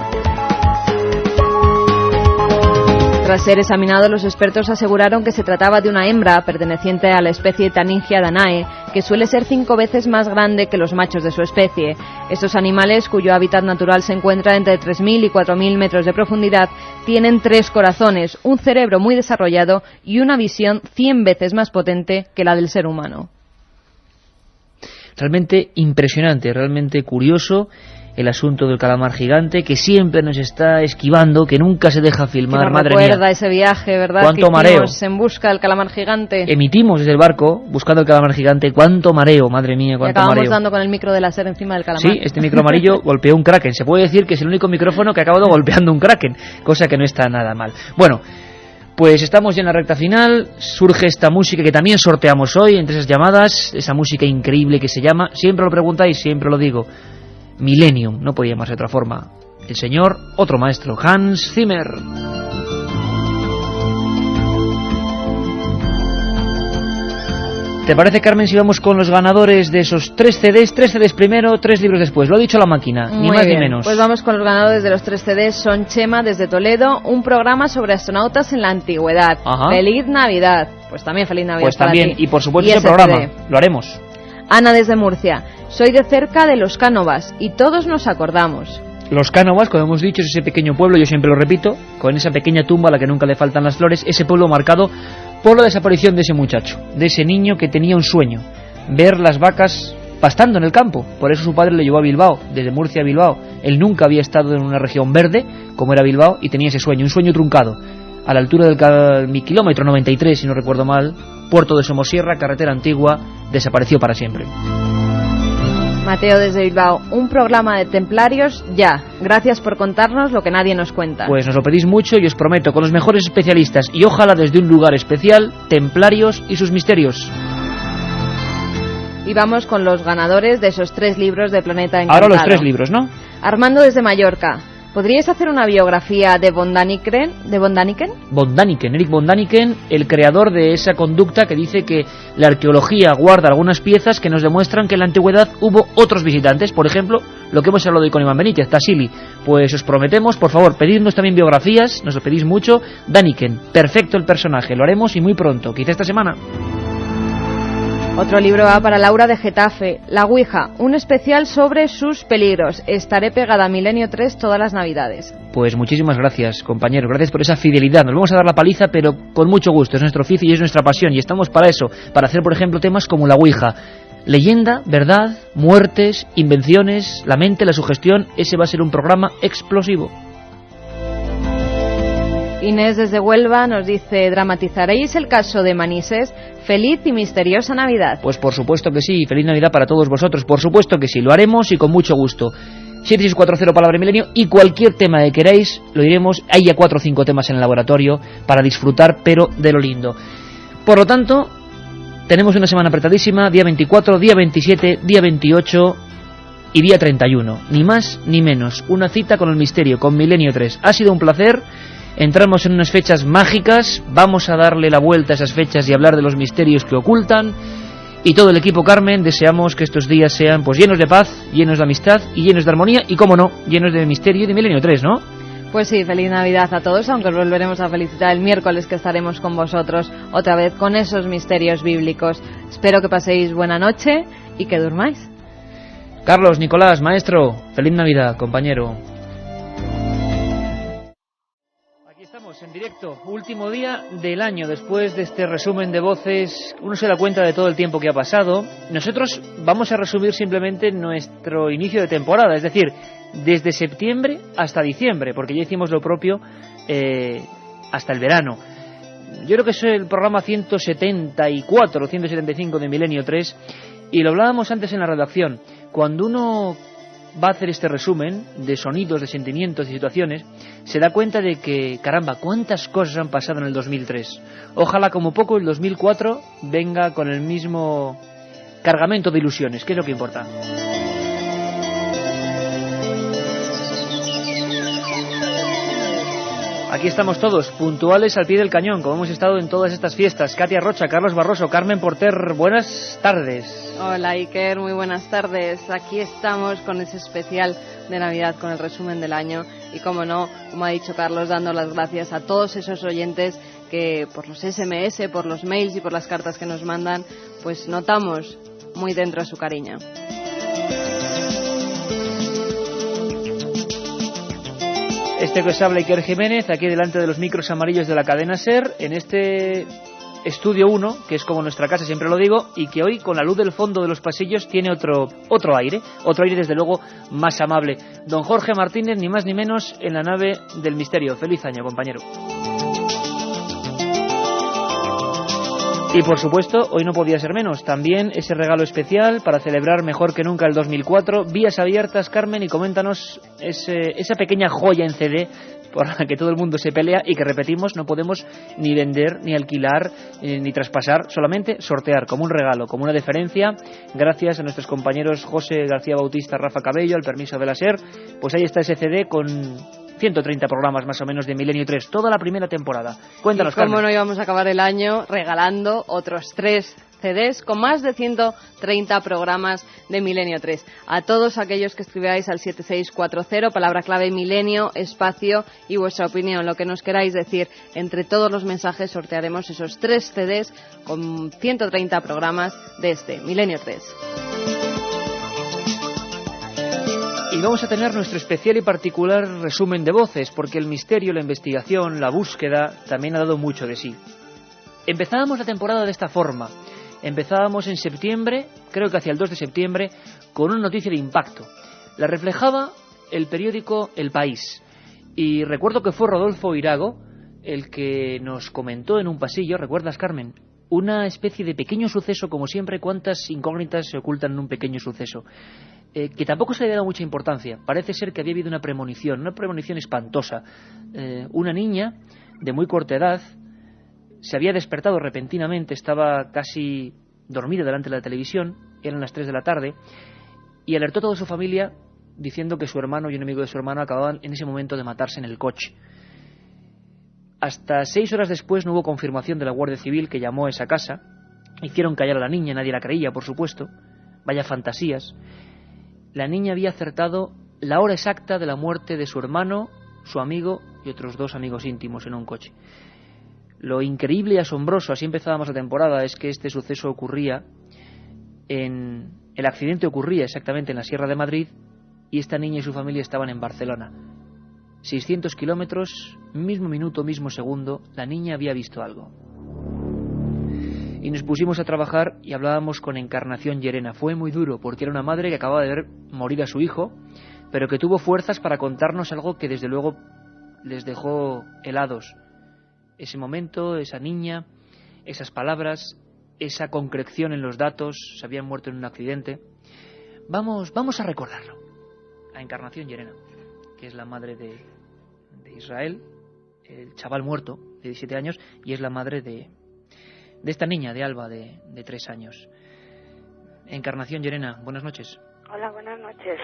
Tras ser examinado, los expertos aseguraron que se trataba de una hembra perteneciente a la especie Taningia danae, que suele ser 5 veces más grande que los machos de su especie. Estos animales, cuyo hábitat natural se encuentra entre 3.000 y 4.000 metros de profundidad, tienen 3 corazones, un cerebro muy desarrollado y una visión 100 veces más potente que la del ser humano. Realmente impresionante, realmente curioso el asunto del calamar gigante, que siempre nos está esquivando, que nunca se deja filmar, que madre recuerda mía. Ese viaje, ¿verdad? Cuánto mareo. En busca del calamar gigante. Emitimos desde el barco buscando el calamar gigante. Cuánto mareo, madre mía, cuánto acabamos mareo. Dando con el micro de láser encima del calamar. Sí, este micro amarillo golpeó un kraken. Se puede decir que es el único micrófono que ha acabado golpeando un kraken, cosa que no está nada mal. Bueno, pues estamos ya en la recta final. Surge esta música que también sorteamos hoy entre esas llamadas, esa música increíble que se llama, siempre lo preguntáis, siempre lo digo, Millennium, no podía llamarse de otra forma. El señor, otro maestro, Hans Zimmer. ¿Te parece, Carmen, si vamos con los ganadores de esos 3 CDs? 3 CDs primero, 3 libros después. Lo ha dicho la máquina, ni más ni menos. Pues vamos con los ganadores de los 3 CDs. Son Chema desde Toledo, un programa sobre astronautas en la antigüedad. Ajá. ¡Feliz Navidad! Pues también feliz Navidad. Pues también, ti. y por supuesto y ese programa, lo haremos. Ana desde Murcia: soy de cerca de Los Cánovas y todos nos acordamos. Los Cánovas, como hemos dicho, es ese pequeño pueblo, yo siempre lo repito, con esa pequeña tumba a la que nunca le faltan las flores, ese pueblo marcado por la desaparición de ese muchacho, de ese niño que tenía un sueño, ver las vacas pastando en el campo. Por eso su padre le llevó a Bilbao, desde Murcia a Bilbao. Él nunca había estado en una región verde como era Bilbao y tenía ese sueño, un sueño truncado. A la altura del kilómetro 93, si no recuerdo mal, puerto de Somosierra, carretera antigua, desapareció para siempre. Mateo desde Bilbao: un programa de templarios ya. Gracias por contarnos lo que nadie nos cuenta. Pues nos lo pedís mucho y os prometo, con los mejores especialistas y ojalá desde un lugar especial, templarios y sus misterios. Y vamos con los ganadores de esos 3 libros de Planeta Encantado. Ahora los 3 libros, ¿no? Armando desde Mallorca: ¿Podríais hacer una biografía de von Däniken? Eric von Däniken, el creador de esa conducta que dice que la arqueología guarda algunas piezas que nos demuestran que en la antigüedad hubo otros visitantes. Por ejemplo, lo que hemos hablado hoy con Iván Benítez, Tassili. Pues os prometemos, por favor, pedidnos también biografías, nos lo pedís mucho. Däniken, perfecto el personaje, lo haremos y muy pronto, quizá esta semana. Otro libro va para Laura de Getafe, La Ouija, un especial sobre sus peligros. Estaré pegada a Milenio 3 todas las Navidades. Pues muchísimas gracias, compañeros, gracias por esa fidelidad. Nos vamos a dar la paliza, pero con mucho gusto. Es nuestro oficio y es nuestra pasión, y estamos para eso, para hacer, por ejemplo, temas como La Ouija. Leyenda, verdad, muertes, invenciones, la mente, la sugestión. Ese va a ser un programa explosivo. Inés desde Huelva nos dice: ¿dramatizaréis el caso de Manises? Feliz y misteriosa Navidad. Pues por supuesto que sí, feliz Navidad para todos vosotros, por supuesto que sí, lo haremos y con mucho gusto. 7640 Palabra Milenio, y cualquier tema que queráis lo diremos. Hay ya 4 o 5 temas en el laboratorio para disfrutar, pero de lo lindo. Por lo tanto, tenemos una semana apretadísima, día 24, día 27, día 28 y día 31. Ni más ni menos, una cita con el misterio, con Milenio 3. Ha sido un placer. Entramos en unas fechas mágicas, vamos a darle la vuelta a esas fechas y hablar de los misterios que ocultan. Y todo el equipo Carmen deseamos que estos días sean pues llenos de paz, llenos de amistad y llenos de armonía y, cómo no, llenos de misterio y de Milenio 3, ¿no? Pues sí, feliz Navidad a todos, aunque os volveremos a felicitar el miércoles, que estaremos con vosotros otra vez con esos misterios bíblicos. Espero que paséis buena noche y que durmáis. Carlos, Nicolás, maestro, feliz Navidad, compañero. En directo, último día del año. Después de este resumen de voces, uno se da cuenta de todo el tiempo que ha pasado. Nosotros vamos a resumir simplemente nuestro inicio de temporada, es decir, desde septiembre hasta diciembre, porque ya hicimos lo propio hasta el verano. Yo creo que es el programa 174 o 175 de Milenio 3, y lo hablábamos antes en la redacción. Cuando uno va a hacer este resumen de sonidos, de sentimientos y situaciones, se da cuenta de que, caramba, cuántas cosas han pasado en el 2003. Ojalá como poco el 2004 venga con el mismo cargamento de ilusiones, que es lo que importa. Aquí estamos todos, puntuales al pie del cañón, como hemos estado en todas estas fiestas. Katia Rocha, Carlos Barroso, Carmen Porter, buenas tardes. Hola Iker, muy buenas tardes. Aquí estamos con ese especial de Navidad, con el resumen del año. Y como no, como ha dicho Carlos, dando las gracias a todos esos oyentes que por los SMS, por los mails y por las cartas que nos mandan, pues notamos muy dentro su cariño. Este que os habla Iker Jiménez, aquí delante de los micros amarillos de la cadena SER, en este estudio 1, que es como nuestra casa, siempre lo digo, y que hoy, con la luz del fondo de los pasillos, tiene otro aire desde luego más amable. Don Jorge Martínez, ni más ni menos, en la nave del misterio. Feliz año, compañero. Y por supuesto, hoy no podía ser menos, también ese regalo especial para celebrar mejor que nunca el 2004, vías abiertas, Carmen, y coméntanos esa pequeña joya en CD por la que todo el mundo se pelea y que, repetimos, no podemos ni vender, ni alquilar, ni traspasar, solamente sortear como un regalo, como una deferencia, gracias a nuestros compañeros José García Bautista, Rafa Cabello, al permiso de la SER. Pues ahí está ese CD con 130 programas más o menos de Milenio 3, toda la primera temporada. Cuéntanos, Carmen. Y cómo no íbamos a acabar el año regalando otros 3 CDs con más de 130 programas de Milenio 3. A todos aquellos que escribáis al 7640, palabra clave Milenio, espacio y vuestra opinión, lo que nos queráis decir. Entre todos los mensajes sortearemos esos 3 CDs con 130 programas de este Milenio 3. Y vamos a tener nuestro especial y particular resumen de voces, porque el misterio, la investigación, la búsqueda también ha dado mucho de sí. Empezábamos la temporada de esta forma. Empezábamos en septiembre, creo que hacia el 2 de septiembre, con una noticia de impacto. La reflejaba el periódico El País. Y recuerdo que fue Rodolfo Irago el que nos comentó en un pasillo, ¿recuerdas, Carmen? Una especie de pequeño suceso, como siempre, cuántas incógnitas se ocultan en un pequeño suceso. Que tampoco se le había dado mucha importancia. Parece ser que había habido una premonición espantosa. Una niña de muy corta edad se había despertado repentinamente, estaba casi dormida delante de la televisión, eran las 3 de la tarde, y alertó a toda su familia diciendo que su hermano y un amigo de su hermano acababan en ese momento de matarse en el coche. Hasta 6 horas después no hubo confirmación de la Guardia Civil, que llamó a esa casa. Hicieron callar a la niña, nadie la creía, por supuesto. Vaya fantasías. La niña había acertado la hora exacta de la muerte de su hermano, su amigo y otros 2 amigos íntimos en un coche. Lo increíble y asombroso, así empezábamos la temporada, es que este suceso ocurría el accidente ocurría exactamente en la Sierra de Madrid y esta niña y su familia estaban en Barcelona. 600 kilómetros, mismo minuto, mismo segundo, la niña había visto algo. Y nos pusimos a trabajar y hablábamos con Encarnación Llerena. Fue muy duro porque era una madre que acababa de ver morir a su hijo, pero que tuvo fuerzas para contarnos algo que desde luego les dejó helados. Ese momento, esa niña, esas palabras, esa concreción en los datos, se habían muerto en un accidente. Vamos a recordarlo. A Encarnación Llerena, que es la madre de Israel, el chaval muerto de 17 años, y es la madre de esta niña, de Alba, de 3 años. Encarnación Llerena, buenas noches. Hola, buenas noches.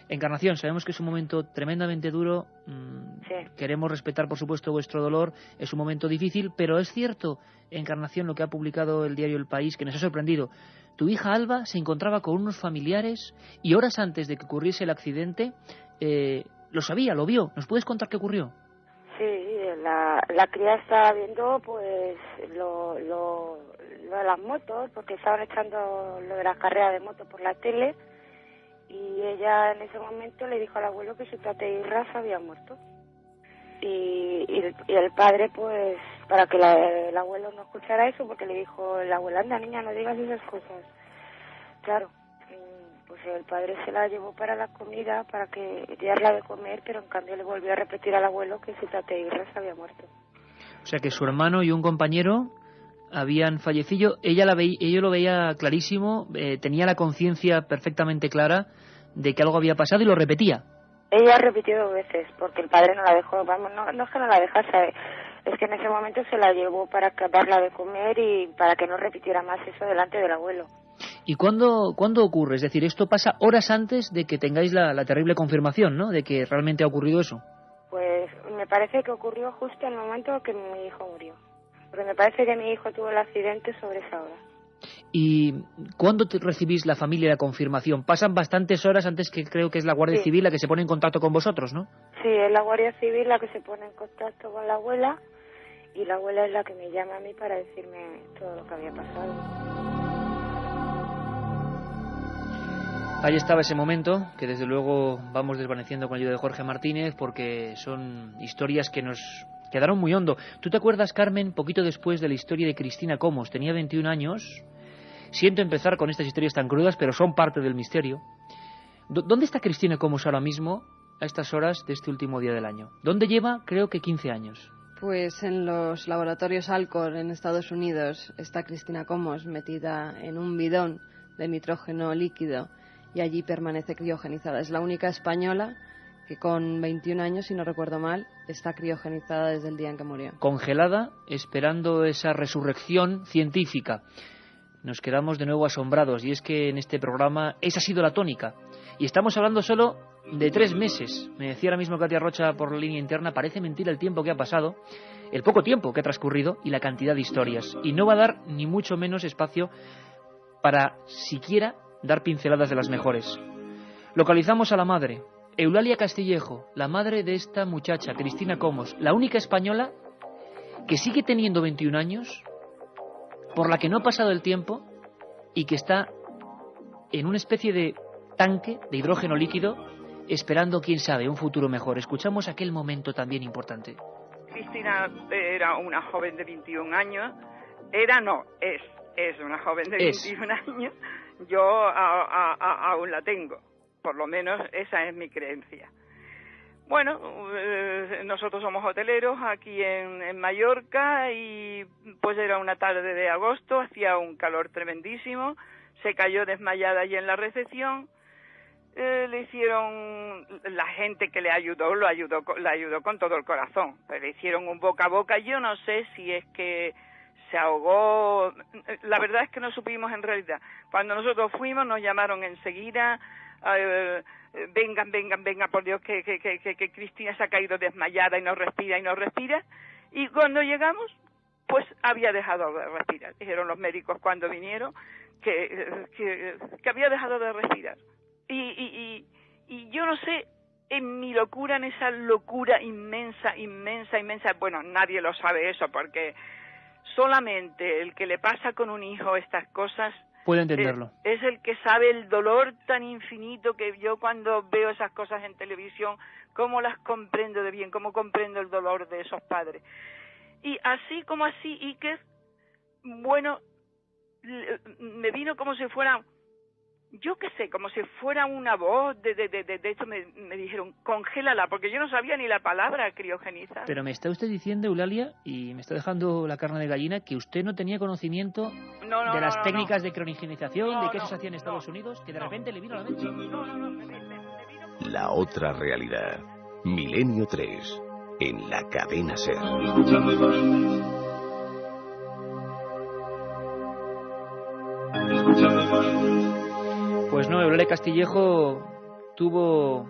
Encarnación, sabemos que es un momento tremendamente duro. Sí. Queremos respetar, por supuesto, vuestro dolor. Es un momento difícil, pero es cierto, Encarnación, lo que ha publicado el diario El País, que nos ha sorprendido. Tu hija Alba se encontraba con unos familiares y horas antes de que ocurriese el accidente, lo sabía, lo vio. ¿Nos puedes contar qué ocurrió? Sí, la cría estaba viendo pues lo de las motos, porque estaban echando lo de las carreras de moto por la tele, y ella en ese momento le dijo al abuelo que su tata Irra se había muerto. Y el padre, pues, para que el abuelo no escuchara eso, porque le dijo el abuelo, anda niña, no digas esas cosas. Claro, pues el padre se la llevó para la comida, para que darla de comer, pero en cambio le volvió a repetir al abuelo que su tata Irra se había muerto. O sea que su hermano y un compañero habían fallecido. Ella lo veía clarísimo, tenía la conciencia perfectamente clara de que algo había pasado y lo repetía. Ella repitió 2 veces, porque el padre no la dejó, vamos, no es que no la dejase, es que en ese momento se la llevó para darla de comer y para que no repitiera más eso delante del abuelo. ¿Y cuándo ocurre? Es decir, esto pasa horas antes de que tengáis la terrible confirmación, ¿no?, de que realmente ha ocurrido eso. Pues me parece que ocurrió justo en el momento que mi hijo murió, porque me parece que mi hijo tuvo el accidente sobre esa hora. ¿Y cuándo recibís la familia la confirmación? Pasan bastantes horas antes, que creo que es la Guardia Civil la que se pone en contacto con vosotros, ¿no? Sí, es la Guardia Civil la que se pone en contacto con la abuela, y la abuela es la que me llama a mí para decirme todo lo que había pasado. Ahí estaba ese momento, que desde luego vamos desvaneciendo con la ayuda de Jorge Martínez, porque son historias que nos quedaron muy hondo. ¿Tú te acuerdas, Carmen, poquito después de la historia de Cristina Comos? Tenía 21 años. Siento empezar con estas historias tan crudas, pero son parte del misterio. ¿Dónde está Cristina Comos ahora mismo, a estas horas de este último día del año? ¿Dónde lleva? Creo que 15 años. Pues en los laboratorios Alcor en Estados Unidos está Cristina Comos metida en un bidón de nitrógeno líquido y allí permanece criogenizada. Es la única española que con 21 años, si no recuerdo mal, está criogenizada desde el día en que murió. Congelada, esperando esa resurrección científica. Nos quedamos de nuevo asombrados, y es que en este programa esa ha sido la tónica. Y estamos hablando solo de 3 meses. Me decía ahora mismo Katia Rocha por la línea interna, parece mentira el tiempo que ha pasado, el poco tiempo que ha transcurrido y la cantidad de historias. Y no va a dar ni mucho menos espacio para siquiera dar pinceladas de las mejores. Localizamos a la madre, Eulalia Castillejo, la madre de esta muchacha, Cristina Comos, la única española que sigue teniendo 21 años, por la que no ha pasado el tiempo y que está en una especie de tanque de hidrógeno líquido esperando, quién sabe, un futuro mejor. Escuchamos aquel momento también importante. Cristina era una joven de 21 años. Es una joven de 21 años. Yo aún la tengo. Por lo menos esa es mi creencia. Bueno, nosotros somos hoteleros aquí en Mallorca y pues era una tarde de agosto, hacía un calor tremendísimo, se cayó desmayada allí en la recepción, le hicieron, la gente que la ayudó con todo el corazón, pero le hicieron un boca a boca. Yo no sé si es que se ahogó. La verdad es que no supimos en realidad. Cuando nosotros fuimos nos llamaron enseguida, vengan, por Dios, que Cristina se ha caído desmayada y no respira. Y cuando llegamos, pues había dejado de respirar. Dijeron los médicos cuando vinieron que había dejado de respirar. Y yo no sé, en mi locura, en esa locura inmensa, bueno, nadie lo sabe eso, porque solamente el que le pasa con un hijo estas cosas puede entenderlo. Es el que sabe el dolor tan infinito que yo cuando veo esas cosas en televisión, cómo las comprendo de bien, cómo comprendo el dolor de esos padres. Y así como así, Iker, bueno, me vino como si fuera, yo qué sé, como si fuera una voz de hecho me dijeron, congélala, porque yo no sabía ni la palabra criogenizar. Pero me está usted diciendo, Eulalia, y me está dejando la carne de gallina, que usted no tenía conocimiento de las técnicas de criogenización, de qué se hacía en Estados Unidos, que de repente le vino a la mente. La otra realidad. Milenio 3. En la cadena SER. Pues no, Eulalia Castillejo tuvo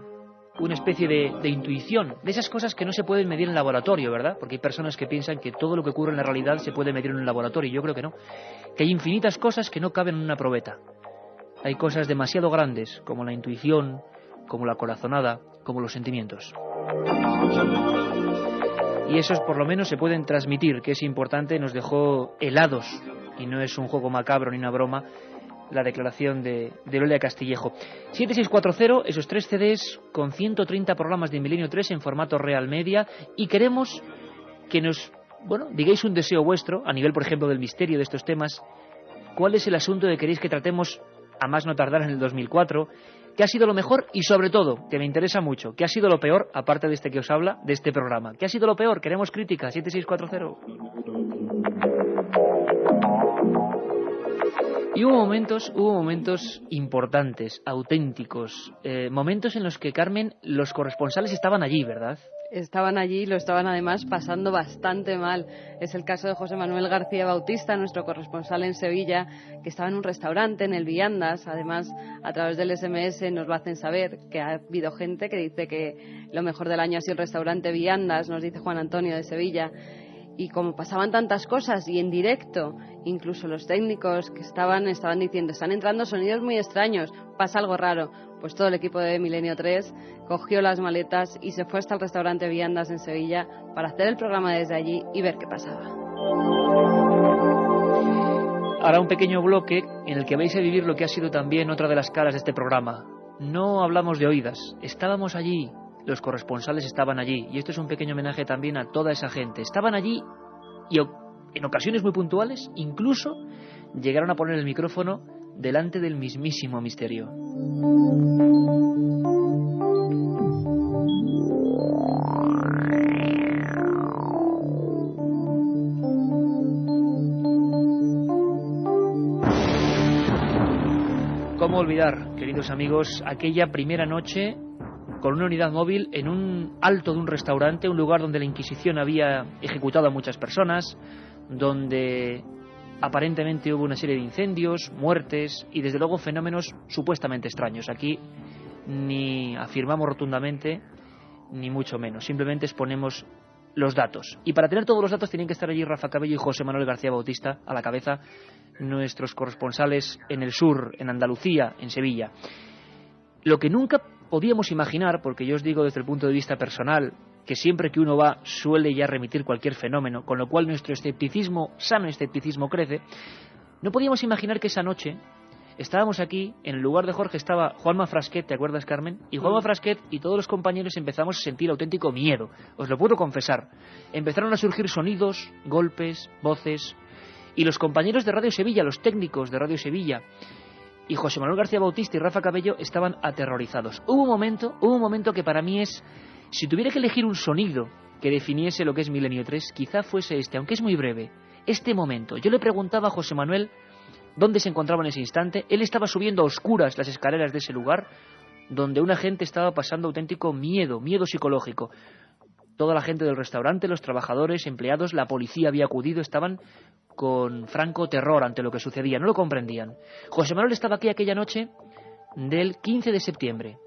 una especie de intuición, de esas cosas que no se pueden medir en laboratorio, ¿verdad? Porque hay personas que piensan que todo lo que ocurre en la realidad se puede medir en un laboratorio, y yo creo que no. Que hay infinitas cosas que no caben en una probeta. Hay cosas demasiado grandes, como la intuición, como la corazonada, como los sentimientos. Y esos por lo menos se pueden transmitir, que es importante. Nos dejó helados, y no es un juego macabro ni una broma, la declaración de Eulalia Castillejo. 7640, esos 3 CDs con 130 programas de Milenio 3 en formato Real Media, y queremos que nos, digáis un deseo vuestro, a nivel, por ejemplo, del misterio de estos temas. ¿Cuál es el asunto que queréis que tratemos a más no tardar en el 2004? ¿Qué ha sido lo mejor? Y sobre todo, que me interesa mucho, ¿qué ha sido lo peor, aparte de este que os habla, de este programa? ¿Qué ha sido lo peor? Queremos crítica. 7640. Y hubo momentos importantes, auténticos, momentos en los que, Carmen, los corresponsales estaban allí, ¿verdad? Estaban allí y lo estaban además pasando bastante mal. Es el caso de José Manuel García Bautista, nuestro corresponsal en Sevilla, que estaba en un restaurante, en el Viandas. Además, a través del SMS nos lo hacen saber, que ha habido gente que dice que lo mejor del año ha sido el restaurante Viandas, nos dice Juan Antonio de Sevilla. Y como pasaban tantas cosas y en directo, incluso los técnicos que estaban diciendo, están entrando sonidos muy extraños, pasa algo raro. Pues todo el equipo de Milenio 3 cogió las maletas y se fue hasta el restaurante Viandas en Sevilla para hacer el programa desde allí y ver qué pasaba. Ahora un pequeño bloque en el que vais a vivir lo que ha sido también otra de las caras de este programa. No hablamos de oídas, estábamos allí. Los corresponsales estaban allí, y esto es un pequeño homenaje también a toda esa gente. Estaban allí y en ocasiones muy puntuales incluso llegaron a poner el micrófono delante del mismísimo misterio. ¿Cómo olvidar, queridos amigos, aquella primera noche con una unidad móvil en un alto de un restaurante, un lugar donde la Inquisición había ejecutado a muchas personas, donde aparentemente hubo una serie de incendios, muertes y desde luego fenómenos supuestamente extraños? Aquí ni afirmamos rotundamente ni mucho menos, simplemente exponemos los datos. Y para tener todos los datos tienen que estar allí Rafa Cabello y José Manuel García Bautista a la cabeza, nuestros corresponsales en el sur, en Andalucía, en Sevilla. Lo que nunca podíamos imaginar, porque yo os digo desde el punto de vista personal, que siempre que uno va suele ya remitir cualquier fenómeno, con lo cual nuestro escepticismo, sano escepticismo, crece. No podíamos imaginar que esa noche estábamos aquí, en el lugar de Jorge estaba Juanma Frasquet, ¿te acuerdas, Carmen? Y Juanma Frasquet y todos los compañeros empezamos a sentir auténtico miedo, os lo puedo confesar. Empezaron a surgir sonidos, golpes, voces, y los compañeros de Radio Sevilla, los técnicos de Radio Sevilla, y José Manuel García Bautista y Rafa Cabello estaban aterrorizados. Hubo un momento que para mí es, si tuviera que elegir un sonido que definiese lo que es Milenio 3, quizá fuese este, aunque es muy breve, este momento. Yo le preguntaba a José Manuel dónde se encontraba en ese instante. Él estaba subiendo a oscuras las escaleras de ese lugar, donde una gente estaba pasando auténtico miedo psicológico. Toda la gente del restaurante, los trabajadores, empleados, la policía había acudido, estaban con franco terror ante lo que sucedía, no lo comprendían. José Manuel estaba aquí aquella noche del 15 de septiembre.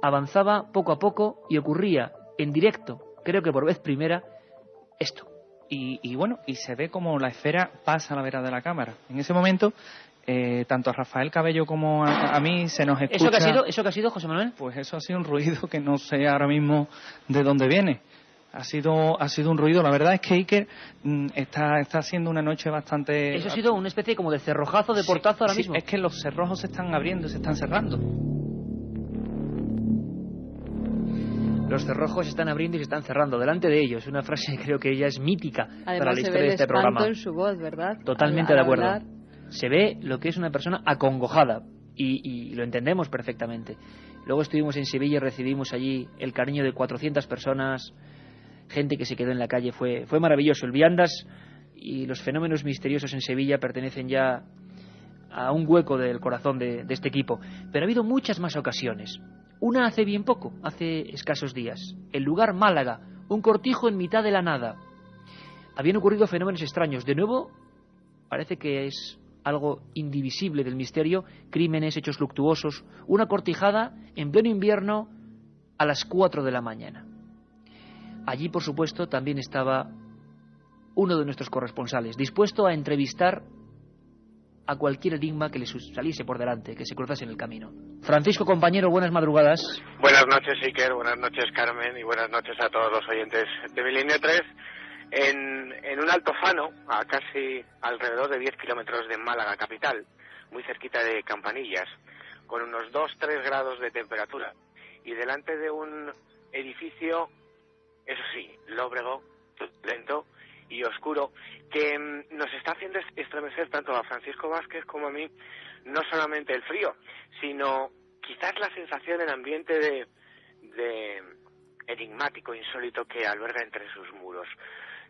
Avanzaba poco a poco y ocurría en directo, creo que por vez primera, esto. Y bueno, y se ve como la esfera pasa a la vera de la cámara. En ese momento, tanto a Rafael Cabello como a mí se nos escucha... ¿Eso qué ha sido, José Manuel? Pues eso ha sido un ruido que no sé ahora mismo de dónde viene. Ha sido un ruido. La verdad es que Iker está haciendo una noche bastante... Eso ha sido una especie como de cerrojazo, de portazo ahora mismo. Es que los cerrojos se están abriendo, se están cerrando. Los cerrojos se están abriendo y se están cerrando delante de ellos. Una frase que creo que ya es mítica. Además, para la historia de este programa. En su voz, ¿verdad? Totalmente de acuerdo. Se ve lo que es una persona acongojada y lo entendemos perfectamente. Luego estuvimos en Sevilla y recibimos allí el cariño de 400 personas, gente que se quedó en la calle. Fue maravilloso. El Viandas y los fenómenos misteriosos en Sevilla pertenecen ya a un hueco del corazón de este equipo. Pero ha habido muchas más ocasiones. Una hace bien poco, hace escasos días. El lugar Málaga, un cortijo en mitad de la nada. Habían ocurrido fenómenos extraños. De nuevo, parece que es algo indivisible del misterio, crímenes, hechos luctuosos. Una cortijada en pleno invierno a las 4 de la mañana. Allí, por supuesto, también estaba uno de nuestros corresponsales, dispuesto a entrevistar a cualquier enigma que le saliese por delante, que se cruzase en el camino. Francisco, compañero, buenas madrugadas. Buenas noches, Iker, buenas noches, Carmen, y buenas noches a todos los oyentes de Milenio 3. En un altozano, a casi alrededor de 10 kilómetros de Málaga capital, muy cerquita de Campanillas, con unos 2-3 grados de temperatura, y delante de un edificio, eso sí, lóbrego, lento y oscuro, que nos está haciendo estremecer tanto a Francisco Vázquez como a mí, no solamente el frío, sino quizás la sensación en ambiente de enigmático, insólito que alberga entre sus muros.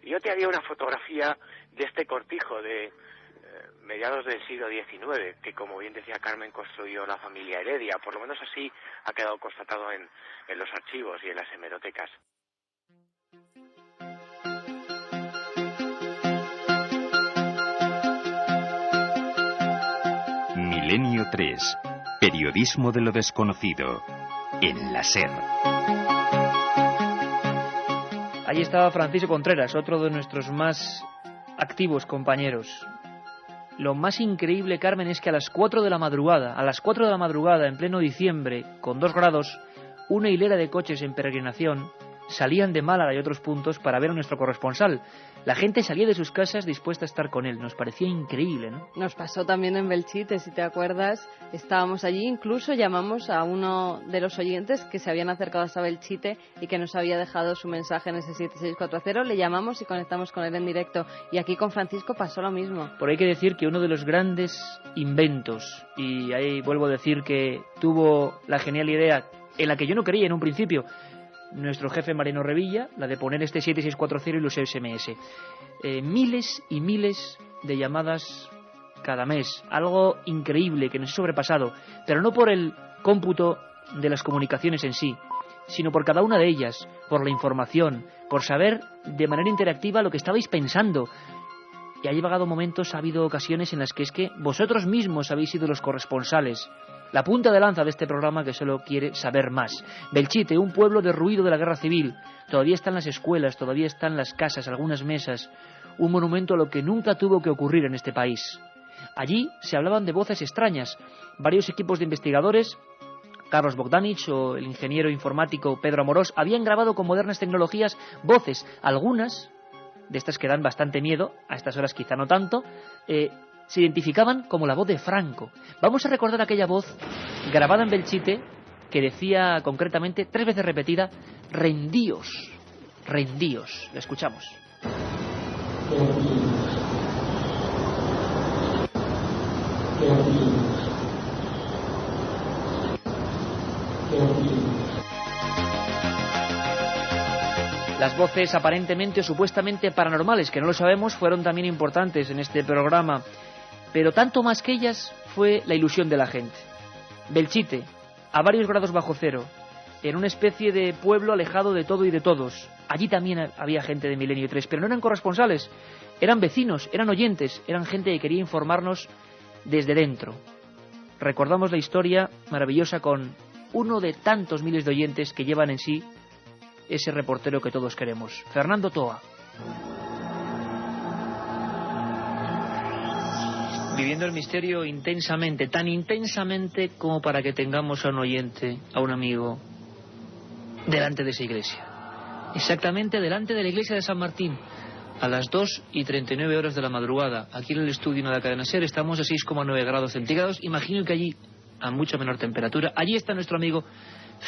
Yo te haría una fotografía de este cortijo de mediados del siglo XIX, que como bien decía Carmen, construyó la familia Heredia, por lo menos así ha quedado constatado en los archivos y en las hemerotecas. Milenio 3. Periodismo de lo desconocido. En la SER. Allí estaba Francisco Contreras, otro de nuestros más activos compañeros. Lo más increíble, Carmen, es que a las 4 de la madrugada, en pleno diciembre, con 2 grados, una hilera de coches en peregrinación salían de Málaga y otros puntos para ver a nuestro corresponsal. La gente salía de sus casas dispuesta a estar con él. Nos parecía increíble, ¿no? Nos pasó también en Belchite, si te acuerdas. Estábamos allí, incluso llamamos a uno de los oyentes que se habían acercado hasta Belchite y que nos había dejado su mensaje en ese 7640. Le llamamos y conectamos con él en directo. Y aquí con Francisco pasó lo mismo. Por ahí hay que decir que uno de los grandes inventos, y ahí vuelvo a decir que tuvo la genial idea, en la que yo no creía en un principio, nuestro jefe Mariano Revilla, la de poner este 7640 y los SMS. Miles y miles de llamadas cada mes, algo increíble que nos ha sobrepasado, pero no por el cómputo de las comunicaciones en sí, sino por cada una de ellas, por la información, por saber de manera interactiva lo que estabais pensando. Y ha llegado momentos, ha habido ocasiones en las que es que vosotros mismos habéis sido los corresponsales, la punta de lanza de este programa que solo quiere saber más. Belchite, un pueblo derruido de la guerra civil. Todavía están las escuelas, todavía están las casas, algunas mesas. Un monumento a lo que nunca tuvo que ocurrir en este país. Allí se hablaban de voces extrañas. Varios equipos de investigadores, Carlos Bogdanich o el ingeniero informático Pedro Amorós, habían grabado con modernas tecnologías voces. Algunas, de estas que dan bastante miedo, a estas horas quizá no tanto, se identificaban como la voz de Franco. Vamos a recordar aquella voz grabada en Belchite que decía concretamente, 3 veces repetida, rendíos, rendíos. La escuchamos. Las voces aparentemente o supuestamente paranormales, que no lo sabemos, fueron también importantes en este programa. Pero tanto más que ellas fue la ilusión de la gente. Belchite, a varios grados bajo cero, en una especie de pueblo alejado de todo y de todos. Allí también había gente de Milenio 3, pero no eran corresponsales. eran vecinos, eran oyentes, eran gente que quería informarnos desde dentro. Recordamos la historia maravillosa con uno de tantos miles de oyentes que llevan en sí ese reportero que todos queremos, Fernando Toa. Viviendo el misterio intensamente, tan intensamente como para que tengamos a un oyente, a un amigo, delante de esa iglesia. Exactamente delante de la iglesia de San Martín, a las 2:39 de la madrugada. Aquí en el estudio de la cadena SER estamos a 6,9 grados centígrados. Imagino que allí, a mucha menor temperatura, allí está nuestro amigo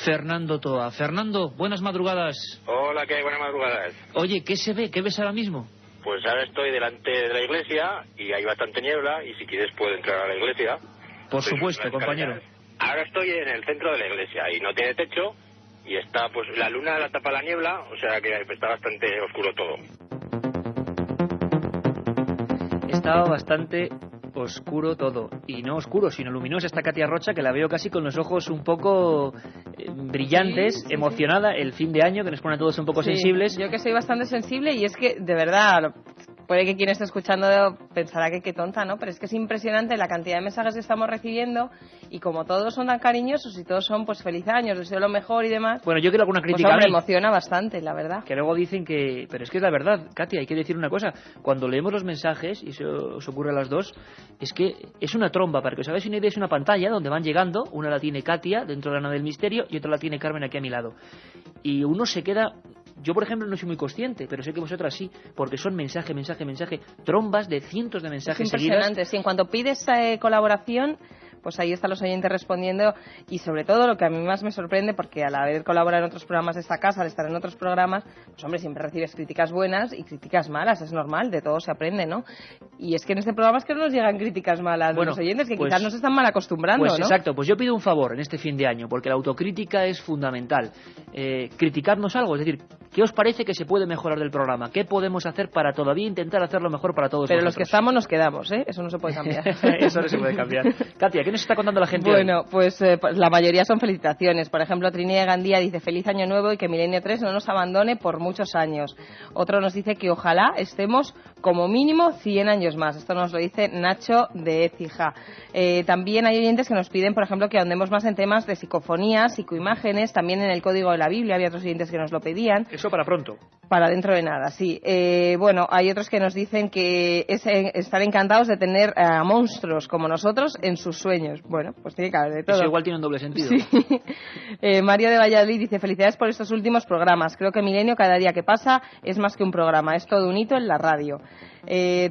Fernando Toa. Fernando, buenas madrugadas. Hola, ¿qué hay? Buenas madrugadas. Oye, ¿qué se ve? ¿Qué ves ahora mismo? Pues ahora estoy delante de la iglesia y hay bastante niebla y si quieres puedo entrar a la iglesia. Por supuesto, compañero. Ahora estoy en el centro de la iglesia y no tiene techo y está, pues la luna la tapa la niebla, o sea que está bastante oscuro todo. Estaba bastante oscuro todo. Y no oscuro, sino luminosa esta Katia Rocha, que la veo casi con los ojos un poco brillantes, sí, emocionada, el fin de año, que nos pone a todos un poco sensibles. Yo que soy bastante sensible y es que, de verdad, puede que quien esté escuchando pensará que qué tonta, ¿no? Pero es que es impresionante la cantidad de mensajes que estamos recibiendo y como todos son tan cariñosos y todos son, pues, feliz años, deseo lo mejor y demás. Bueno, yo quiero alguna crítica. Pues, hombre, emociona bastante, la verdad. Que luego dicen que... Pero es que es la verdad, Katia, hay que decir una cosa. Cuando leemos los mensajes, y eso os ocurre a las dos, es que es una tromba, para que os hagáis una idea, es una pantalla donde van llegando, una la tiene Katia dentro de la nave del misterio y otra la tiene Carmen aquí a mi lado. Y uno se queda... Yo, por ejemplo, no soy muy consciente, pero sé que vosotras sí, porque son mensaje, trombas de cientos de mensajes seguidos. Es impresionante, sí. En cuanto pides colaboración, pues ahí están los oyentes respondiendo y sobre todo lo que a mí más me sorprende, porque al haber colaborado en otros programas de esta casa, al estar en otros programas, pues hombre, siempre recibes críticas buenas y críticas malas, es normal, de todo se aprende, ¿no? Y es que en este programa es que no nos llegan críticas malas de los oyentes, que quizás nos están mal acostumbrando, pues, ¿no? Exacto, pues yo pido un favor en este fin de año, porque la autocrítica es fundamental. Criticarnos algo, es decir, ¿qué os parece que se puede mejorar del programa? ¿Qué podemos hacer para todavía intentar hacerlo mejor para todos Pero vosotros? los que estamos nos quedamos, ¿eh? Eso no se puede cambiar. Eso no se puede cambiar. Katia, ¿qué nos está contando la gente Bueno, hoy? pues la mayoría son felicitaciones. Por ejemplo, Trinidad Gandía dice feliz año nuevo y que Milenio 3 no nos abandone por muchos años. Otro nos dice que ojalá estemos como mínimo 100 años más. Esto nos lo dice Nacho de Écija. También hay oyentes que nos piden, por ejemplo, que ahondemos más en temas de psicofonías, psicoimágenes, también en el código de la Biblia. Había otros oyentes que nos lo pedían. Eso para pronto. Para dentro de nada, sí. Bueno, hay otros que nos dicen que están encantados de tener a monstruos como nosotros en sus sueños. Bueno, pues tiene que haber de todo. Eso igual tiene un doble sentido. Sí. Mario de Valladolid dice felicidades por estos últimos programas. Creo que Milenio cada día que pasa es más que un programa, es todo un hito en la radio.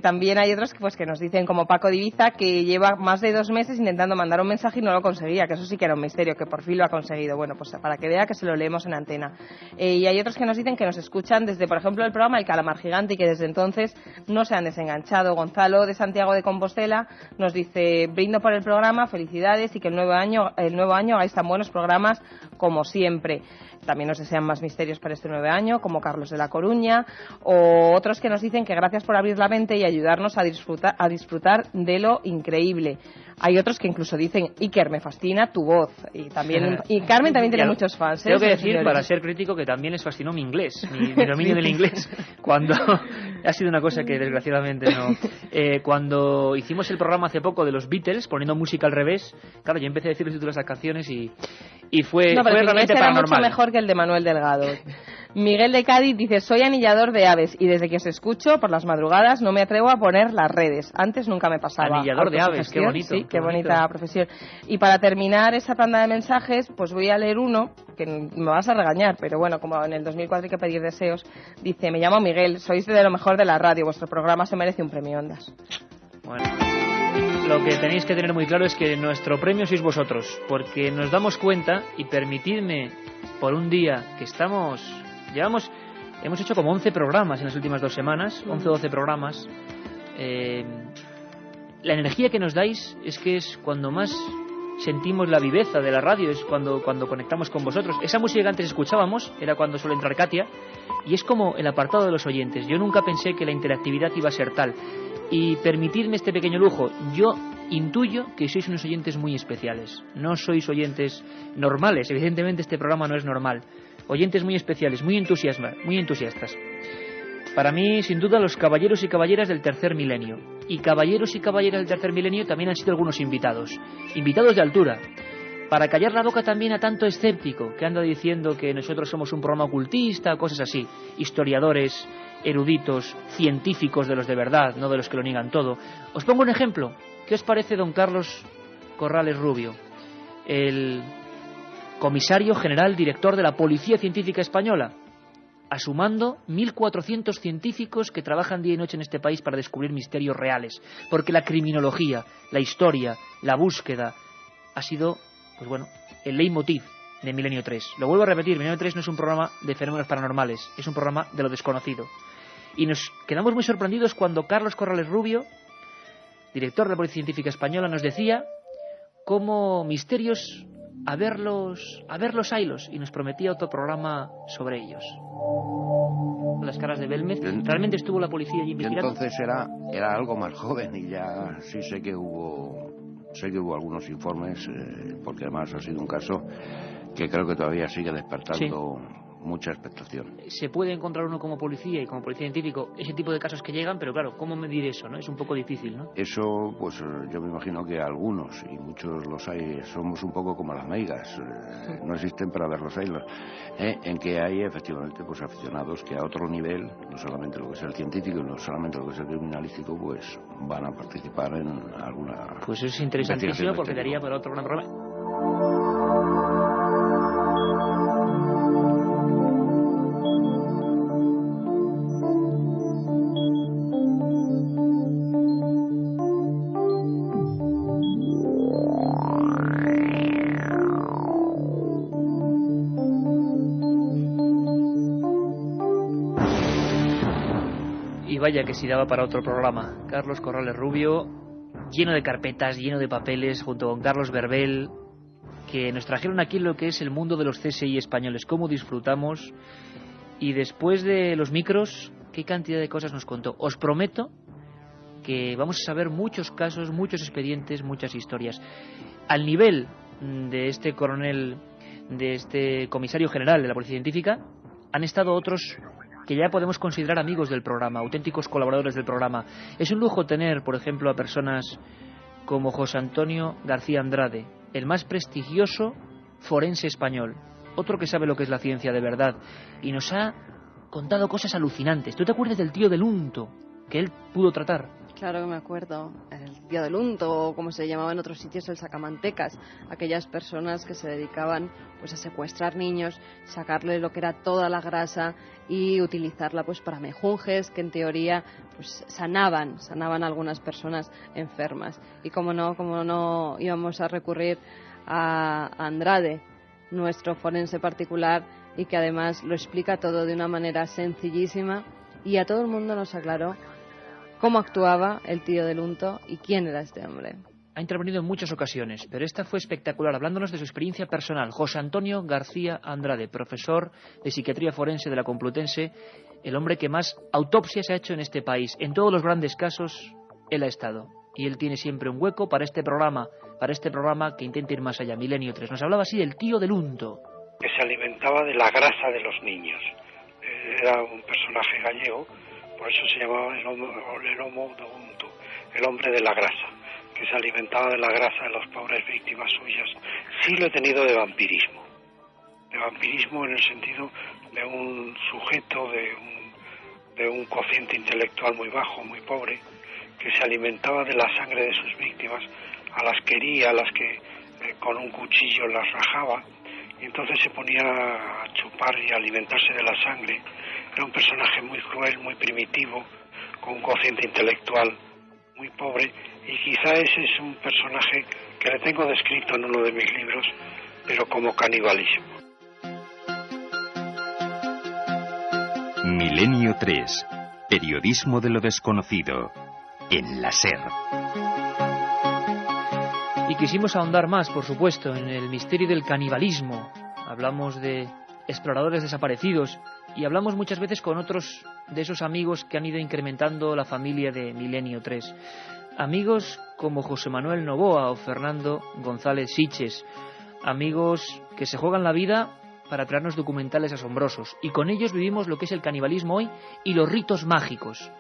También hay otros que nos dicen, como Paco de Ibiza, que lleva más de 2 meses intentando mandar un mensaje y no lo conseguía, que eso sí que era un misterio, que por fin lo ha conseguido. Bueno, pues para que vea que se lo leemos en antena. Y hay otros que nos dicen que nos escuchan desde, por ejemplo, el programa El Calamar Gigante y que desde entonces no se han desenganchado. Gonzalo de Santiago de Compostela nos dice, brindo por el programa, felicidades y que el nuevo año hagáis tan buenos programas como siempre. También nos desean más misterios para este nuevo año, como Carlos de La Coruña, o otros que nos dicen que gracias por abrir la mente y ayudarnos a disfrutar de lo increíble. Hay otros que incluso dicen, Iker, me fascina tu voz. Y Carmen también tiene muchos fans. Tengo que decir, para ser crítico, que también les fascinó mi inglés, mi dominio del inglés, cuando ha sido una cosa que desgraciadamente no. Cuando hicimos el programa hace poco de los Beatles, poniendo música al revés, claro, yo empecé a decir los títulos de las canciones y fue realmente era paranormal. Mucho mejor que el de Manuel Delgado. Miguel de Cádiz dice, soy anillador de aves y desde que os escucho por las madrugadas no me atrevo a poner las redes. Antes nunca me pasaba. Anillador de aves, qué bonito. Sí, qué bonita profesión. Y para terminar esa tanda de mensajes, pues voy a leer uno, que me vas a regañar, pero bueno, como en el 2004 hay que pedir deseos. Dice, me llamo Miguel, sois de lo mejor de la radio, vuestro programa se merece un premio Ondas. Bueno, lo que tenéis que tener muy claro es que nuestro premio sois vosotros, porque nos damos cuenta, y permitidme por un día que hemos hecho como 11 programas en las últimas 2 semanas, 11 o 12 programas. La energía que nos dais es cuando más sentimos la viveza de la radio, es cuando conectamos con vosotros. Esa música que antes escuchábamos era cuando suele entrar Katia, y es como el apartado de los oyentes. Yo nunca pensé que la interactividad iba a ser tal. Y permitidme este pequeño lujo, yo intuyo que sois unos oyentes muy especiales. No sois oyentes normales, evidentemente este programa no es normal. Oyentes muy especiales, muy entusiastas. Para mí, sin duda, los caballeros y caballeras del tercer milenio. Y caballeros y caballeras del tercer milenio también han sido algunos invitados. Invitados de altura. Para callar la boca también a tanto escéptico que anda diciendo que nosotros somos un programa ocultista, cosas así. Historiadores, eruditos, científicos de los de verdad, no de los que lo niegan todo. Os pongo un ejemplo. ¿Qué os parece don Carlos Corrales Rubio? El comisario general director de la Policía Científica Española. A su mando 1.400 científicos que trabajan día y noche en este país para descubrir misterios reales. Porque la criminología, la historia, la búsqueda ha sido, pues bueno, el leitmotiv de Milenio 3. Lo vuelvo a repetir, Milenio 3 no es un programa de fenómenos paranormales, es un programa de lo desconocido. Y nos quedamos muy sorprendidos cuando Carlos Corrales Rubio, director de la Policía Científica Española, nos decía cómo misterios a verlos haylos, y nos prometía otro programa sobre ellos. Las caras de Belmez. ¿Realmente estuvo la policía allí investigando? Entonces era algo más joven y ya sí sé que hubo algunos informes, porque además ha sido un caso que creo que todavía sigue despertando mucha expectación. Se puede encontrar uno como policía y como policía científico ese tipo de casos que llegan, pero claro, ¿cómo medir eso, no? Es un poco difícil, ¿no? Eso, pues yo me imagino que algunos, y muchos los hay, somos un poco como las meigas, no existen para verlos ahí, en que hay efectivamente pues aficionados que a otro nivel, no solamente lo que es el científico y no solamente lo que es el criminalístico, pues van a participar en alguna... Pues es interesantísimo porque daría para otro gran programa. Vaya que si daba para otro programa. Carlos Corrales Rubio, lleno de carpetas, lleno de papeles, junto con Carlos Verbel, que nos trajeron aquí lo que es el mundo de los CSI españoles, cómo disfrutamos, y después de los micros, qué cantidad de cosas nos contó. Os prometo que vamos a saber muchos casos, muchos expedientes, muchas historias. Al nivel de este coronel, de este comisario general de la Policía Científica, han estado otros que ya podemos considerar amigos del programa, auténticos colaboradores del programa. Es un lujo tener, por ejemplo, a personas como José Antonio García Andrade, el más prestigioso forense español, otro que sabe lo que es la ciencia de verdad, y nos ha contado cosas alucinantes. ¿Tú te acuerdas del tío del unto que él pudo tratar? Claro que me acuerdo, el tío del unto, o como se llamaba en otros sitios, el sacamantecas, aquellas personas que se dedicaban pues a secuestrar niños, sacarle lo que era toda la grasa y utilizarla pues para mejunjes que en teoría pues sanaban a algunas personas enfermas. Y como no íbamos a recurrir a Andrade, nuestro forense particular, y que además lo explica todo de una manera sencillísima, y a todo el mundo nos aclaró cómo actuaba el tío del unto y quién era este hombre. Ha intervenido en muchas ocasiones, pero esta fue espectacular, hablándonos de su experiencia personal. José Antonio García Andrade, profesor de psiquiatría forense de la Complutense, el hombre que más autopsias ha hecho en este país. En todos los grandes casos, él ha estado. Y él tiene siempre un hueco para este programa que intenta ir más allá, Milenio 3. Nos hablaba así del tío del unto. Que se alimentaba de la grasa de los niños. Era un personaje gallego, por eso se llamaba el homo do unto, el hombre de la grasa, que se alimentaba de la grasa de las pobres víctimas suyas. Sí lo he tenido de vampirismo en el sentido de un sujeto de un cociente intelectual muy bajo, muy pobre, que se alimentaba de la sangre de sus víctimas, a las quería, a las que con un cuchillo las rajaba, y entonces se ponía a chupar y a alimentarse de la sangre. Era un personaje muy cruel, muy primitivo, con un cociente intelectual muy pobre, y quizá ese es un personaje que le tengo descrito en uno de mis libros, pero como canibalismo. Milenio 3. Periodismo de lo desconocido. En la SER. Y quisimos ahondar más, por supuesto, en el misterio del canibalismo. Hablamos de exploradores desaparecidos y hablamos muchas veces con otros de esos amigos que han ido incrementando la familia de Milenio 3. Amigos como José Manuel Novoa o Fernando González Siches. Amigos que se juegan la vida para traernos documentales asombrosos, y con ellos vivimos lo que es el canibalismo hoy y los ritos mágicos.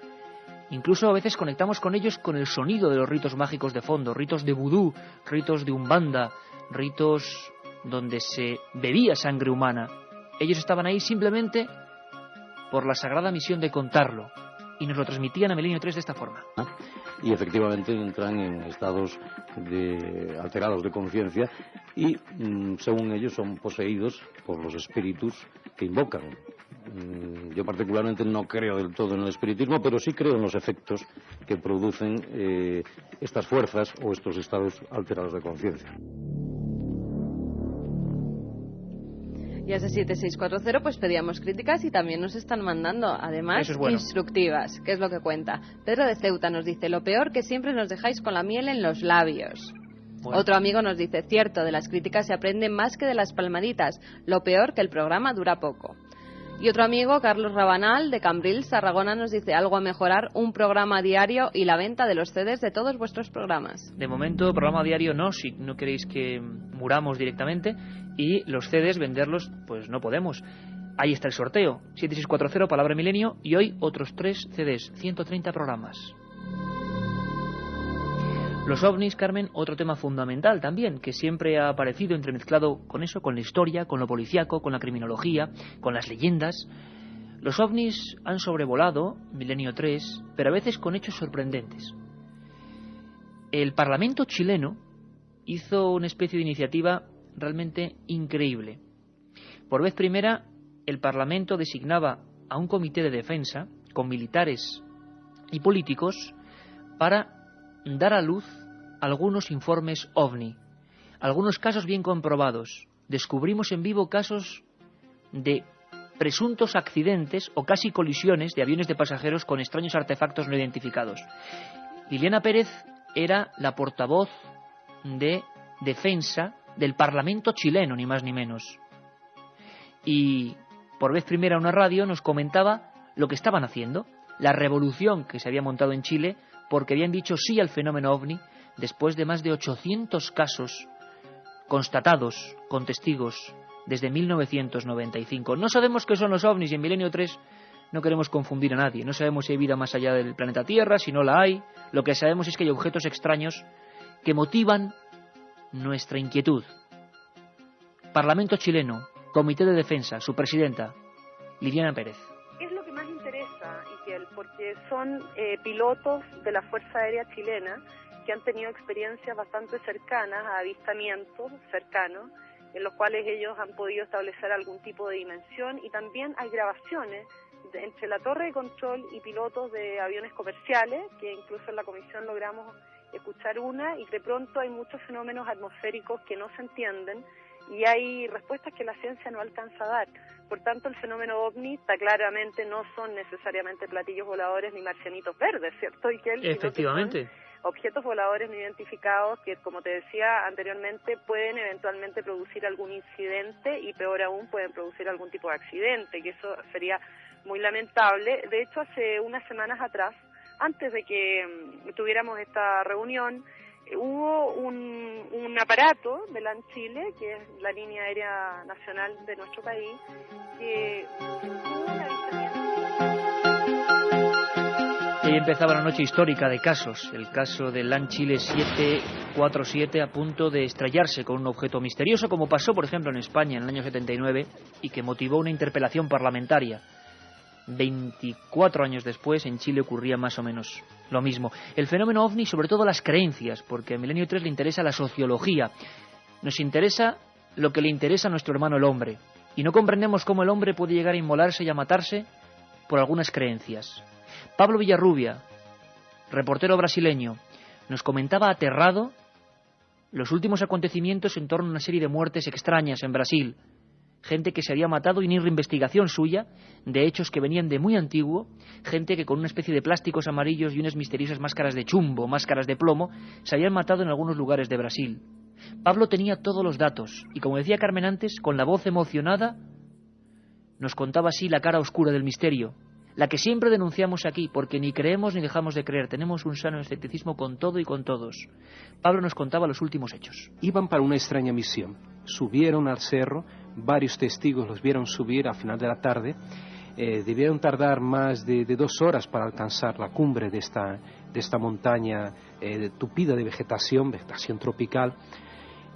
Incluso a veces conectamos con ellos con el sonido de los ritos mágicos de fondo, ritos de vudú, ritos de umbanda, ritos donde se bebía sangre humana. Ellos estaban ahí simplemente por la sagrada misión de contarlo, y nos lo transmitían a Milenio 3 de esta forma. Y efectivamente entran en estados alterados de conciencia y, según ellos, son poseídos por los espíritus que invocan. Yo particularmente no creo del todo en el espiritismo, pero sí creo en los efectos que producen estas fuerzas o estos estados alterados de conciencia. Y a ese 7640 pues pedíamos críticas y también nos están mandando, además, instructivas. ¿Qué es lo que cuenta? Pedro de Ceuta nos dice: lo peor que siempre nos dejáis con la miel en los labios. Bueno. Otro amigo nos dice: cierto, de las críticas se aprende más que de las palmaditas. Lo peor que el programa dura poco. Y otro amigo, Carlos Rabanal, de Cambrils, Tarragona, nos dice: algo a mejorar, un programa diario y la venta de los CDs de todos vuestros programas. De momento, programa diario no, si no queréis que muramos directamente, y los CDs venderlos, pues no podemos. Ahí está el sorteo, 7640, palabra milenio, y hoy otros 3 CDs, 130 programas. Los ovnis, Carmen, otro tema fundamental también, que siempre ha aparecido entremezclado con eso, con la historia, con lo policíaco, con la criminología, con las leyendas. Los ovnis han sobrevolado Milenio 3, pero a veces con hechos sorprendentes. El Parlamento chileno hizo una especie de iniciativa realmente increíble. Por vez primera, el Parlamento designaba a un comité de defensa, con militares y políticos, para dar a luz algunos informes OVNI, algunos casos bien comprobados. Descubrimos en vivo casos de presuntos accidentes o casi colisiones de aviones de pasajeros con extraños artefactos no identificados. Liliana Pérez era la portavoz de defensa del Parlamento chileno, ni más ni menos. Y por vez primera una radio nos comentaba lo que estaban haciendo, la revolución que se había montado en Chile, porque habían dicho sí al fenómeno OVNI después de más de 800 casos constatados con testigos desde 1995. No sabemos qué son los OVNIs y en Milenio 3 no queremos confundir a nadie. No sabemos si hay vida más allá del planeta Tierra, si no la hay. Lo que sabemos es que hay objetos extraños que motivan nuestra inquietud. Parlamento chileno, Comité de Defensa, su presidenta, Liliana Pérez. ¿Qué es lo que más interesa, Iquiel? Porque son pilotos de la Fuerza Aérea Chilena que han tenido experiencias bastante cercanas a avistamientos cercanos, en los cuales ellos han podido establecer algún tipo de dimensión, y también hay grabaciones entre la torre de control y pilotos de aviones comerciales, que incluso en la comisión logramos escuchar una, y de pronto hay muchos fenómenos atmosféricos que no se entienden y hay respuestas que la ciencia no alcanza a dar. Por tanto, el fenómeno OVNI está claramente, no son necesariamente platillos voladores ni marcianitos verdes, ¿cierto, Iquiel? Efectivamente. Objetos voladores no identificados que, como te decía anteriormente, pueden eventualmente producir algún incidente y, peor aún, pueden producir algún tipo de accidente, que eso sería muy lamentable. De hecho, hace unas semanas atrás, antes de que tuviéramos esta reunión, hubo un aparato de LAN Chile, que es la línea aérea nacional de nuestro país, que tuvo un avistamiento. Y empezaba la noche histórica de casos. El caso del LAN Chile 747 a punto de estrellarse con un objeto misterioso, como pasó, por ejemplo, en España en el año 79 y que motivó una interpelación parlamentaria. 24 años después, en Chile ocurría más o menos lo mismo. El fenómeno OVNI, sobre todo las creencias, porque a Milenio 3 le interesa la sociología. Nos interesa lo que le interesa a nuestro hermano el hombre. Y no comprendemos cómo el hombre puede llegar a inmolarse y a matarse por algunas creencias. Pablo Villarrubia, reportero brasileño, nos comentaba aterrado los últimos acontecimientos en torno a una serie de muertes extrañas en Brasil. Gente que se había matado y una investigación suya de hechos que venían de muy antiguo, gente que con una especie de plásticos amarillos y unas misteriosas máscaras de chumbo, máscaras de plomo, se habían matado en algunos lugares de Brasil. Pablo tenía todos los datos y, como decía Carmen antes, con la voz emocionada nos contaba así la cara oscura del misterio, la que siempre denunciamos aquí, porque ni creemos ni dejamos de creer, tenemos un sano escepticismo con todo y con todos. Pablo nos contaba los últimos hechos. Iban para una extraña misión, subieron al cerro, varios testigos los vieron subir al final de la tarde. Debieron tardar más de 2 horas para alcanzar la cumbre de esta montaña tupida de vegetación tropical.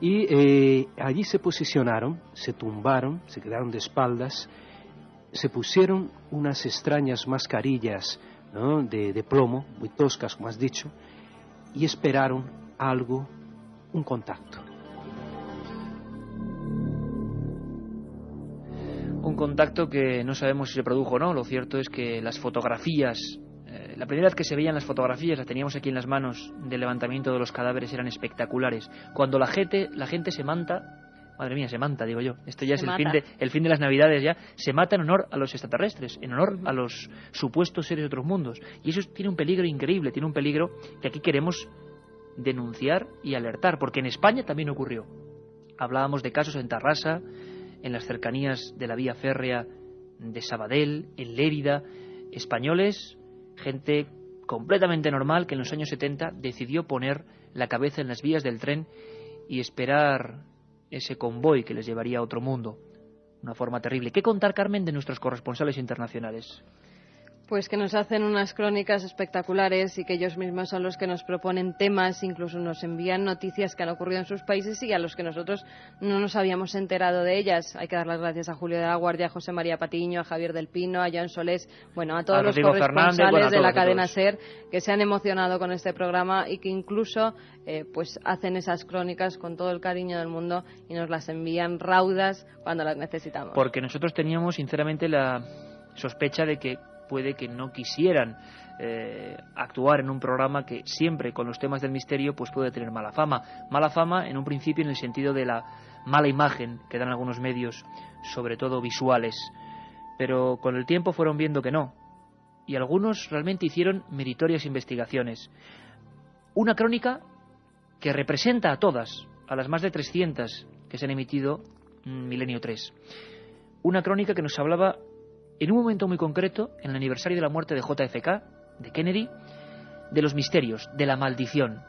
Y allí se posicionaron, se tumbaron, se quedaron de espaldas, se pusieron unas extrañas mascarillas, ¿no?, de plomo, muy toscas, como has dicho, y esperaron algo, un contacto. Un contacto que no sabemos si se produjo o no. Lo cierto es que las fotografías, la primera vez que se veían las fotografías, las teníamos aquí en las manos, del levantamiento de los cadáveres, eran espectaculares. Cuando la gente se manta, madre mía, se manta, digo yo, esto ya es el fin de las Navidades, ya se mata en honor a los extraterrestres, en honor a los supuestos seres de otros mundos, y eso tiene un peligro increíble, tiene un peligro que aquí queremos denunciar y alertar, porque en España también ocurrió. Hablábamos de casos en Tarrasa, en las cercanías de la vía férrea de Sabadell, en Lérida, españoles, gente completamente normal que en los años 70 decidió poner la cabeza en las vías del tren y esperar ese convoy que les llevaría a otro mundo. Una forma terrible. ¿Qué contar, Carmen, de nuestros corresponsales internacionales? Pues que nos hacen unas crónicas espectaculares y que ellos mismos son los que nos proponen temas, incluso nos envían noticias que han ocurrido en sus países y a los que nosotros no nos habíamos enterado de ellas. Hay que dar las gracias a Julio de la Guardia, a José María Patiño, a Javier del Pino, a Joan Solés, bueno, a todos los corresponsales de la cadena SER que se han emocionado con este programa y que incluso pues hacen esas crónicas con todo el cariño del mundo y nos las envían raudas cuando las necesitamos. Porque nosotros teníamos sinceramente la sospecha de que puede que no quisieran actuar en un programa que siempre con los temas del misterio pues puede tener mala fama en un principio en el sentido de la mala imagen que dan algunos medios, sobre todo visuales, pero con el tiempo fueron viendo que no, y algunos realmente hicieron meritorias investigaciones. Una crónica que representa a todas, a las más de 300 que se han emitido en Milenio 3. Una crónica que nos hablaba en un momento muy concreto, en el aniversario de la muerte de JFK, de Kennedy, de los misterios, de la maldición.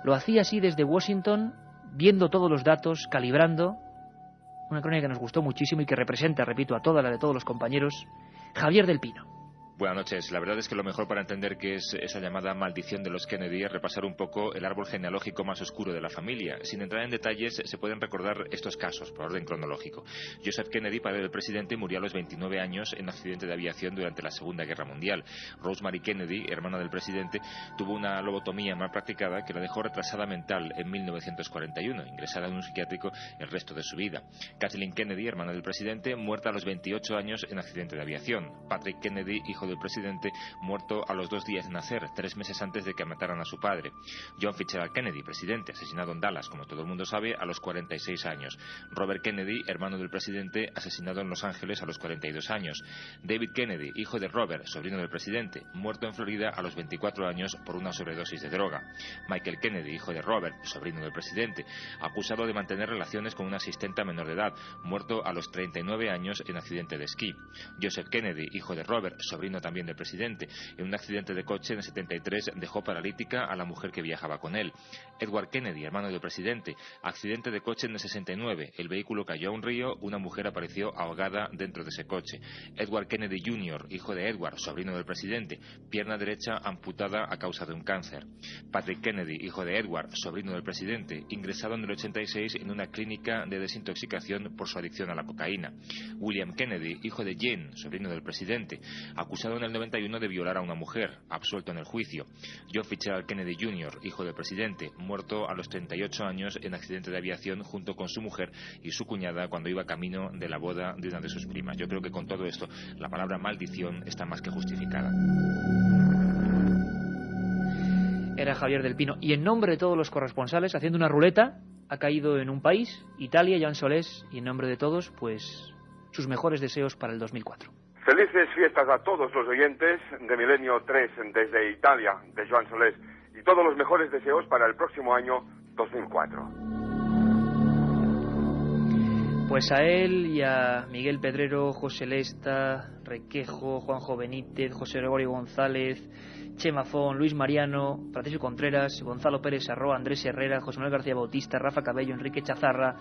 Lo hacía así desde Washington, viendo todos los datos, calibrando. Una crónica que nos gustó muchísimo y que representa, repito, a toda la de todos los compañeros, Javier del Pino. Buenas noches. La verdad es que lo mejor para entender qué es esa llamada maldición de los Kennedy es repasar un poco el árbol genealógico más oscuro de la familia. Sin entrar en detalles, se pueden recordar estos casos, por orden cronológico. Joseph Kennedy, padre del presidente, murió a los 29 años en un accidente de aviación durante la Segunda Guerra Mundial. Rosemary Kennedy, hermana del presidente, tuvo una lobotomía mal practicada que la dejó retrasada mental en 1941, ingresada en un psiquiátrico el resto de su vida. Kathleen Kennedy, hermana del presidente, muerta a los 28 años en accidente de aviación. Patrick Kennedy, hijo del presidente, muerto a los 2 días de nacer, 3 meses antes de que mataran a su padre. John Fitzgerald Kennedy, presidente, asesinado en Dallas, como todo el mundo sabe, a los 46 años. Robert Kennedy, hermano del presidente, asesinado en Los Ángeles a los 42 años. David Kennedy, hijo de Robert, sobrino del presidente, muerto en Florida a los 24 años por una sobredosis de droga. Michael Kennedy, hijo de Robert, sobrino del presidente, acusado de mantener relaciones con una asistenta menor de edad, muerto a los 39 años en accidente de esquí. Joseph Kennedy, hijo de Robert, sobrino también del presidente, en un accidente de coche en el 73 dejó paralítica a la mujer que viajaba con él. Edward Kennedy, hermano del presidente, accidente de coche en el 69, el vehículo cayó a un río, una mujer apareció ahogada dentro de ese coche. Edward Kennedy Jr., hijo de Edward, sobrino del presidente, pierna derecha amputada a causa de un cáncer. Patrick Kennedy, hijo de Edward, sobrino del presidente, ingresado en el 86 en una clínica de desintoxicación por su adicción a la cocaína. William Kennedy, hijo de Jane, sobrino del presidente, acusado en el 91 de violar a una mujer, absuelto en el juicio. John Fitzgerald Kennedy Jr., hijo del presidente, muerto a los 38 años en accidente de aviación junto con su mujer y su cuñada cuando iba camino de la boda de una de sus primas. Yo creo que con todo esto la palabra maldición está más que justificada. Era Javier del Pino. Y en nombre de todos los corresponsales, haciendo una ruleta, ha caído en un país, Italia, Joan Solés, y en nombre de todos, pues sus mejores deseos para el 2004. Felices fiestas a todos los oyentes de Milenio 3 desde Italia, de Joan Solés, y todos los mejores deseos para el próximo año 2004. Pues a él y a Miguel Pedrero, José Lesta, Requejo, Juanjo Benítez, José Gregorio González, Chema Fon, Luis Mariano, Francisco Contreras, Gonzalo Pérez Sarroa, Andrés Herrera, José Manuel García Bautista, Rafa Cabello, Enrique Chazarra,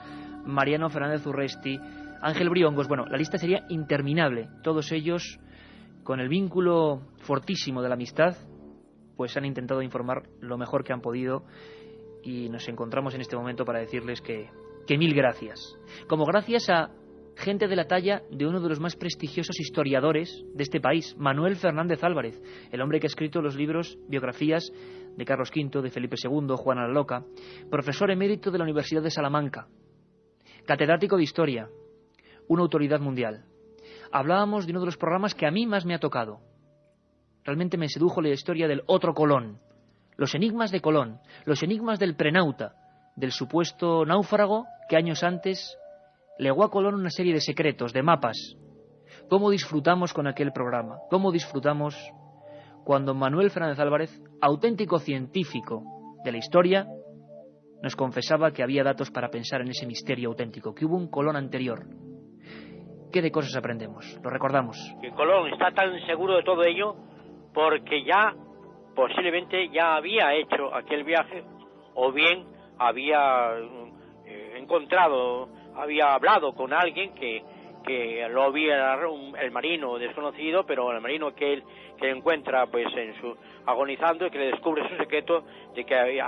Mariano Fernández Urresti, Ángel Briongos. Bueno, la lista sería interminable. Todos ellos, con el vínculo fortísimo de la amistad, pues han intentado informar lo mejor que han podido, y nos encontramos en este momento para decirles que mil gracias. Como gracias a gente de la talla de uno de los más prestigiosos historiadores de este país, Manuel Fernández Álvarez, el hombre que ha escrito los libros, biografías de Carlos V, de Felipe II, Juana la Loca, profesor emérito de la Universidad de Salamanca, catedrático de Historia, una autoridad mundial. Hablábamos de uno de los programas que a mí más me ha tocado. Realmente me sedujo la historia del otro Colón, los enigmas de Colón, los enigmas del prenauta, del supuesto náufrago que años antes legó a Colón una serie de secretos, de mapas. ¿Cómo disfrutamos con aquel programa? ¿Cómo disfrutamos cuando Manuel Fernández Álvarez, auténtico científico de la historia, nos confesaba que había datos para pensar en ese misterio auténtico, que hubo un Colón anterior? ¿Qué de cosas aprendemos? Lo recordamos. Que Colón está tan seguro de todo ello porque ya, posiblemente, ya había hecho aquel viaje, o bien había había hablado con alguien que lo había, el marino desconocido, pero el marino que él encuentra pues agonizando, y que le descubre su secreto de que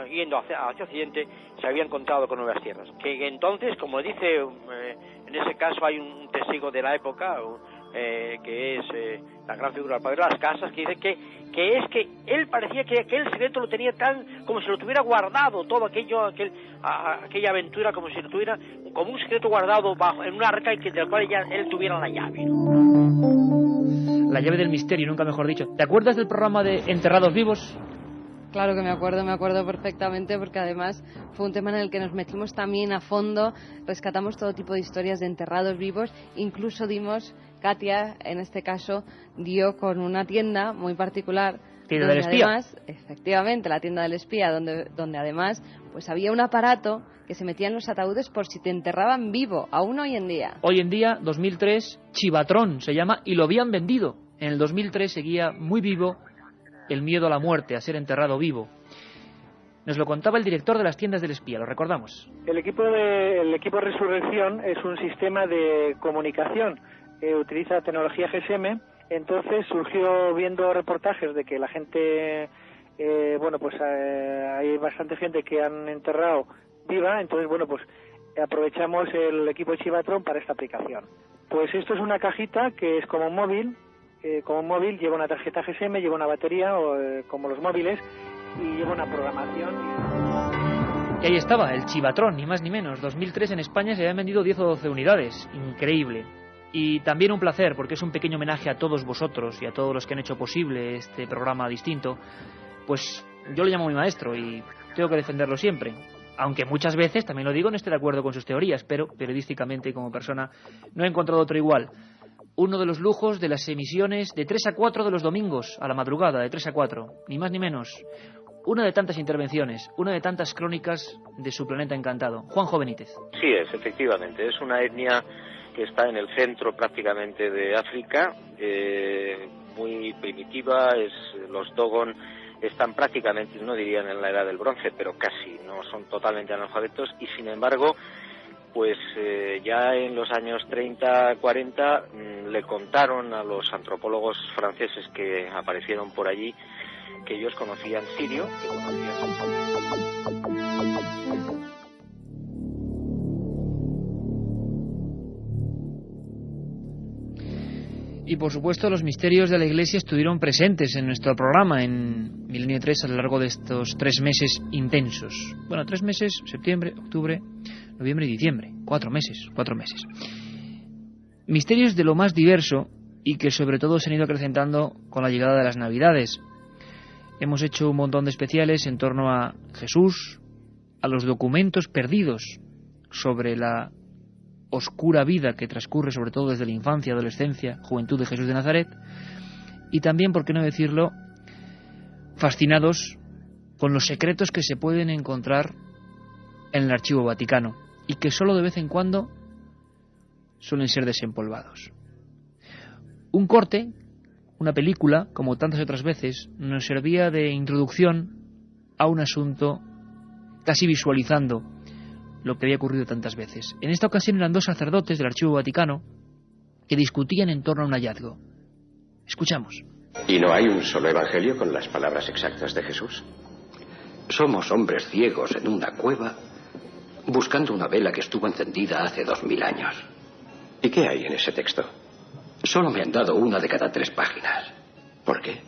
yendo hacia Occidente se había encontrado con nuevas tierras. Que entonces, como dice, en ese caso hay un testigo de la época, que es la gran figura del padre de las Casas, que dice que es que él parecía que aquel secreto lo tenía tan como si lo tuviera guardado, todo aquella aventura, como si lo tuviera como un secreto guardado en un arca, y que del cual ya él tuviera la llave, ¿no? La llave del misterio, nunca mejor dicho. ¿Te acuerdas del programa de Enterrados Vivos? Claro que me acuerdo perfectamente, porque además fue un tema en el que nos metimos también a fondo, rescatamos todo tipo de historias de enterrados vivos, incluso Katia, en este caso, dio con una tienda muy particular. ¿Tienda del espía? Además, efectivamente, la tienda del espía, donde además pues había un aparato que se metía en los ataúdes por si te enterraban vivo, aún hoy en día. Hoy en día, 2003, Chivatrón se llama, y lo habían vendido. En el 2003 seguía muy vivo el miedo a la muerte, a ser enterrado vivo. Nos lo contaba el director de las tiendas del espía, lo recordamos. El equipo Resurrección es un sistema de comunicación, utiliza tecnología GSM. Entonces surgió viendo reportajes de que la gente, hay bastante gente que han enterrado viva, entonces aprovechamos el equipo de Chivatron para esta aplicación. Pues esto es una cajita que es como un móvil, lleva una tarjeta GSM, lleva una batería, como los móviles, y lleva una programación. Y ahí estaba, el Chivatron, ni más ni menos. 2003 en España se habían vendido 10 o 12 unidades, increíble. Y también un placer, porque es un pequeño homenaje a todos vosotros y a todos los que han hecho posible este programa distinto. Pues yo lo llamo mi maestro y tengo que defenderlo siempre. Aunque muchas veces, también lo digo, no esté de acuerdo con sus teorías, pero periodísticamente y como persona no he encontrado otro igual. Uno de los lujos de las emisiones de 3 a 4 de los domingos, a la madrugada, de 3 a 4, ni más ni menos. Una de tantas intervenciones, una de tantas crónicas de su planeta encantado. Juanjo Benítez. Sí efectivamente, es una etnia que está en el centro prácticamente de África, muy primitiva. Los Dogon están prácticamente, no dirían en la edad del bronce, pero casi, no son totalmente analfabetos, y sin embargo, pues ya en los años 30, 40 le contaron a los antropólogos franceses que aparecieron por allí que ellos conocían sirio, que conocían... Y por supuesto los misterios de la Iglesia estuvieron presentes en nuestro programa en Milenio 3 a lo largo de estos 3 meses intensos. Bueno, 3 meses, septiembre, octubre, noviembre y diciembre. 4 meses. Misterios de lo más diverso y que sobre todo se han ido acrecentando con la llegada de las Navidades. Hemos hecho un montón de especiales en torno a Jesús, a los documentos perdidos sobre la oscura vida que transcurre sobre todo desde la infancia, adolescencia, juventud de Jesús de Nazaret, y también, por qué no decirlo, fascinados con los secretos que se pueden encontrar en el Archivo Vaticano y que solo de vez en cuando suelen ser desempolvados. Un corte, una película, como tantas otras veces, nos servía de introducción a un asunto casi visualizando lo que había ocurrido tantas veces. En esta ocasión eran dos sacerdotes del Archivo Vaticano que discutían en torno a un hallazgo. Escuchamos. ¿Y no hay un solo evangelio con las palabras exactas de Jesús? Somos hombres ciegos en una cueva buscando una vela que estuvo encendida hace 2000 años. ¿Y qué hay en ese texto? Solo me han dado una de cada 3 páginas. ¿Por qué?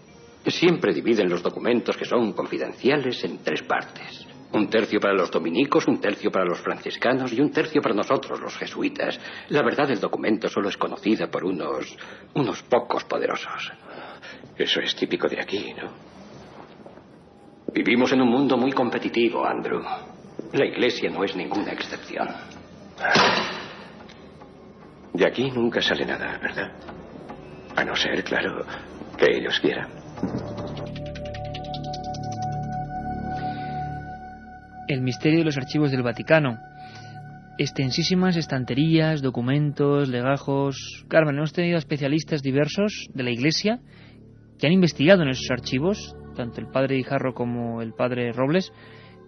Siempre dividen los documentos que son confidenciales en 3 partes. 1/3 para los dominicos, 1/3 para los franciscanos y 1/3 para nosotros, los jesuitas. La verdad del documento solo es conocida por unos pocos poderosos. Eso es típico de aquí, ¿no? Vivimos en un mundo muy competitivo, Andrew. La Iglesia no es ninguna excepción. De aquí nunca sale nada, ¿verdad? A no ser, claro, que ellos quieran. El misterio de los archivos del Vaticano. Extensísimas estanterías, documentos, legajos. Carmen, hemos tenido especialistas diversos de la Iglesia que han investigado en esos archivos, tanto el padre Guijarro como el padre Robles,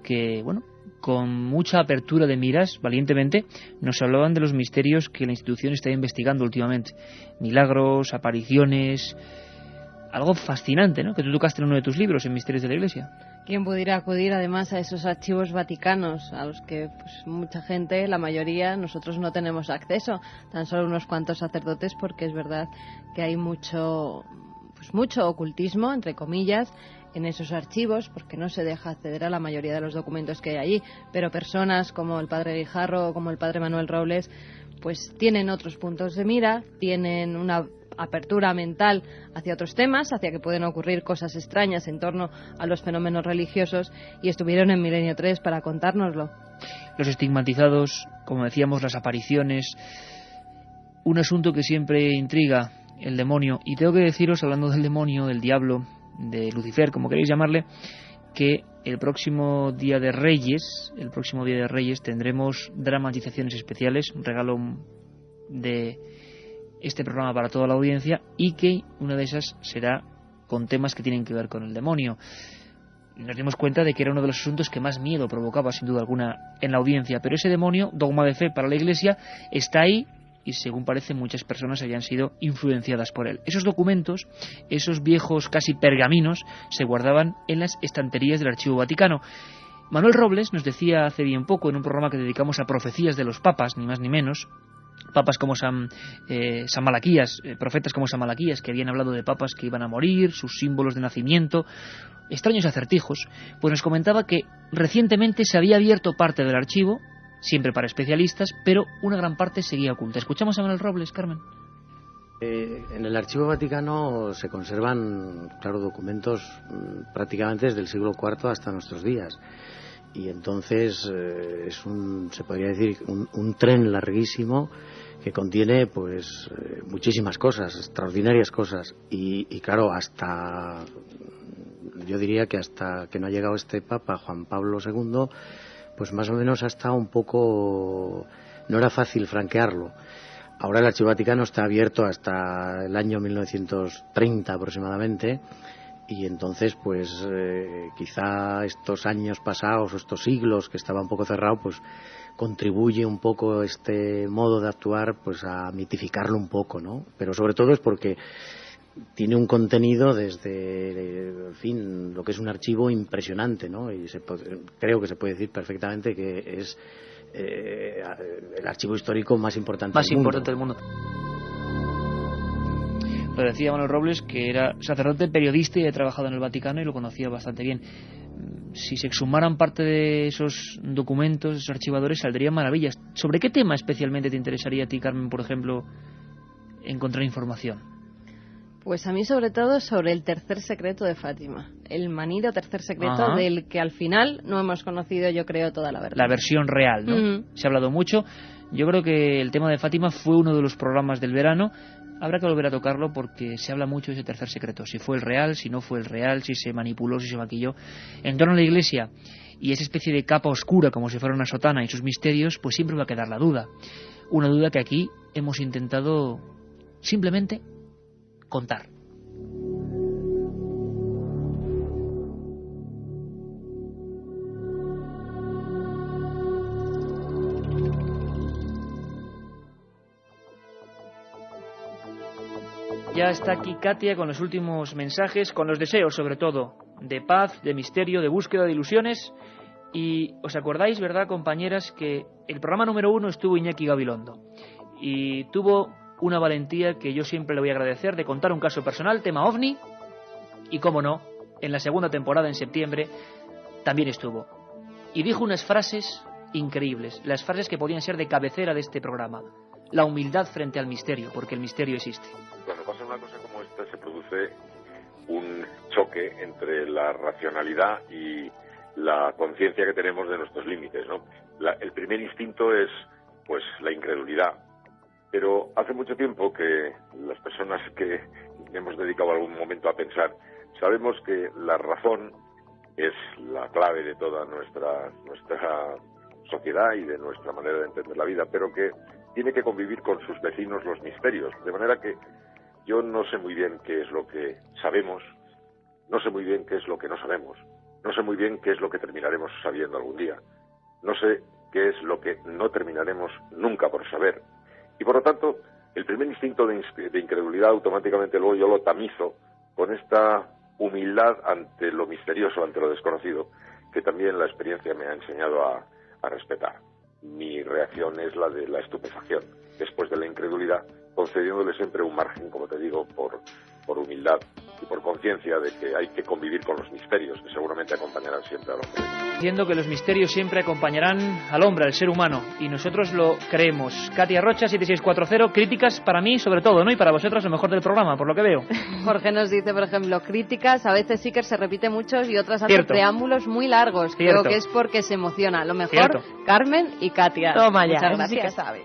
que, bueno, con mucha apertura de miras, valientemente, nos hablaban de los misterios que la institución está investigando últimamente. Milagros, apariciones, algo fascinante, ¿no?, que tú tocaste en uno de tus libros, en Misterios de la Iglesia. ¿Quién pudiera acudir además a esos archivos vaticanos a los que pues, mucha gente, la mayoría, nosotros no tenemos acceso, tan solo unos cuantos sacerdotes, porque es verdad que hay mucho ocultismo, entre comillas, en esos archivos, porque no se deja acceder a la mayoría de los documentos que hay allí, pero personas como el padre Guijarro o como el padre Manuel Robles pues tienen otros puntos de mira, tienen una apertura mental hacia otros temas, hacia que pueden ocurrir cosas extrañas en torno a los fenómenos religiosos, y estuvieron en Milenio 3 para contárnoslo. Los estigmatizados, como decíamos, las apariciones, un asunto que siempre intriga, el demonio. Y tengo que deciros, hablando del demonio, del diablo, de Lucifer, como queréis llamarle, que el próximo Día de Reyes tendremos dramatizaciones especiales, un regalo de este programa para toda la audiencia, y que una de esas será con temas que tienen que ver con el demonio. Nos dimos cuenta de que era uno de los asuntos que más miedo provocaba, sin duda alguna, en la audiencia, pero ese demonio, dogma de fe para la Iglesia, está ahí, y según parece muchas personas habían sido influenciadas por él. Esos documentos, esos viejos casi pergaminos, se guardaban en las estanterías del Archivo Vaticano. Manuel Robles nos decía hace bien poco, en un programa que dedicamos a profecías de los papas, ni más ni menos, papas como San Malaquías, profetas como San Malaquías, que habían hablado de papas que iban a morir, sus símbolos de nacimiento, extraños acertijos, pues nos comentaba que recientemente se había abierto parte del archivo, siempre para especialistas, pero una gran parte seguía oculta. ¿Escuchamos a Manuel Robles, Carmen? En el Archivo Vaticano se conservan, claro, documentos prácticamente desde el siglo IV hasta nuestros días. Y entonces se podría decir, un tren larguísimo que contiene pues muchísimas cosas, extraordinarias cosas. Y claro, yo diría que hasta que no ha llegado este Papa, Juan Pablo II, pues más o menos ha estado un poco... no era fácil franquearlo. Ahora el Archivo Vaticano está abierto hasta el año 1930 aproximadamente, y entonces pues quizá estos años pasados o estos siglos que estaba un poco cerrado, pues contribuye un poco este modo de actuar pues a mitificarlo un poco, ¿no? Pero sobre todo es porque tiene un contenido desde, en fin, lo que es un archivo impresionante, ¿no? Y creo que se puede decir perfectamente que es el archivo histórico más importante del mundo. Lo decía Manuel Robles, que era sacerdote, periodista y ha trabajado en el Vaticano y lo conocía bastante bien. Si se exhumaran parte de esos documentos, esos archivadores, saldrían maravillas. ¿Sobre qué tema especialmente te interesaría a ti, Carmen, por ejemplo, encontrar información? Pues a mí sobre todo sobre el tercer secreto de Fátima, el manido tercer secreto. Ajá. Del que al final no hemos conocido, yo creo, toda la verdad. La versión real, ¿no? Se ha hablado mucho. Yo creo que el tema de Fátima fue uno de los programas del verano. Habrá que volver a tocarlo porque se habla mucho de ese tercer secreto, si fue el real, si no fue el real, si se manipuló, si se maquilló. En torno a la Iglesia y esa especie de capa oscura como si fuera una sotana y sus misterios, pues siempre va a quedar la duda. Una duda que aquí hemos intentado simplemente contar. Ya está aquí Katia con los últimos mensajes, con los deseos sobre todo, de paz, de misterio, de búsqueda de ilusiones. Y os acordáis, ¿verdad, compañeras, que el programa número 1 estuvo Iñaki Gabilondo y tuvo una valentía que yo siempre le voy a agradecer, de contar un caso personal, tema OVNI, y cómo no, en la segunda temporada, en septiembre, también estuvo. Y dijo unas frases increíbles, las frases que podían ser de cabecera de este programa. La humildad frente al misterio, porque el misterio existe. Cuando pasa una cosa como esta, se produce un choque entre la racionalidad y la conciencia que tenemos de nuestros límites, ¿no? El primer instinto es, pues, la incredulidad. Pero hace mucho tiempo que las personas que hemos dedicado algún momento a pensar, sabemos que la razón es la clave de toda nuestra sociedad y de nuestra manera de entender la vida, pero que tiene que convivir con sus vecinos los misterios, de manera que yo no sé muy bien qué es lo que sabemos, no sé muy bien qué es lo que no sabemos, no sé muy bien qué es lo que terminaremos sabiendo algún día, no sé qué es lo que no terminaremos nunca por saber, y por lo tanto el primer instinto de incredulidad automáticamente luego yo lo tamizo con esta humildad ante lo misterioso, ante lo desconocido, que también la experiencia me ha enseñado a respetar. Mi reacción es la de la estupefacción, después de la incredulidad, concediéndole siempre un margen, como te digo, por humildad y por conciencia de que hay que convivir con los misterios, que seguramente acompañarán siempre al hombre. Diciendo que los misterios siempre acompañarán al hombre, al ser humano, y nosotros lo creemos. Katia Rocha, 7640, críticas para mí sobre todo, ¿no? Y para vosotros lo mejor del programa, por lo que veo. Jorge nos dice, por ejemplo, críticas, a veces sí que se repite mucho y otras hacen preámbulos muy largos. Cierto. Creo que es porque se emociona. Lo mejor, Cierto. Carmen y Katia. Toma ya, Muchas eso sí que gracias. sabe.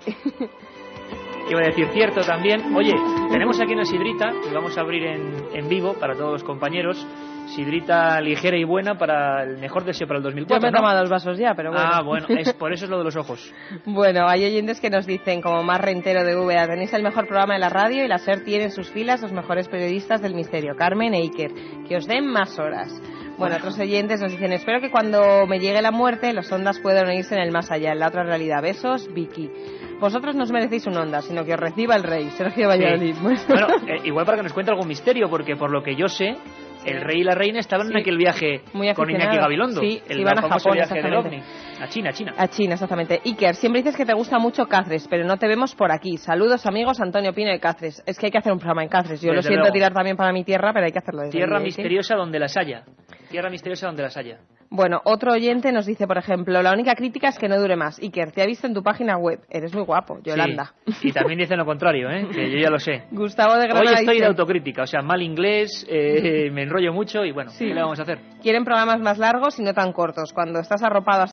Iba a decir cierto también. Oye, tenemos aquí una sidrita que vamos a abrir en vivo para todos los compañeros. Sidrita ligera y buena para el mejor deseo para el 2004. Yo me he ¿no? tomado los vasos ya, pero bueno. Ah, bueno, por eso es lo de los ojos. Bueno, hay oyentes que nos dicen, como Mar Rentero de VA, tenéis el mejor programa de la radio y la SER tiene en sus filas los mejores periodistas del misterio, Carmen e Iker, que os den más horas. Bueno, otros oyentes nos dicen, espero que cuando me llegue la muerte los ondas puedan unirse en el más allá, en la otra realidad. Besos, Vicky. Vosotros no os merecéis un onda, sino que os reciba el rey, Sergio Valladolid. Sí. Bueno, igual para que nos cuente algún misterio, porque por lo que yo sé, el rey y la reina estaban en aquel viaje con Iñaki Gabilondo. Sí, el van a famoso Japón, viaje del OVNI. A China. A China, exactamente. Iker, siempre dices que te gusta mucho Cáceres, pero no te vemos por aquí. Saludos, amigos, Antonio Pino de Cáceres. Es que hay que hacer un programa en Cáceres. Yo lo siento tirar también para mi tierra, pero hay que hacerlo. Tierra misteriosa donde las haya. Tierra misteriosa donde las haya. Bueno, otro oyente nos dice, por ejemplo, la única crítica es que no dure más. Iker, te ha visto en tu página web. Eres muy guapo, Yolanda. Sí. Y también dicen lo contrario, que yo ya lo sé. Gustavo de Granada Hoy estoy dice... de autocrítica, o sea, mal inglés, me enrollo mucho y bueno, ¿qué le vamos a hacer? Quieren programas más largos y no tan cortos. Cuando estás arropado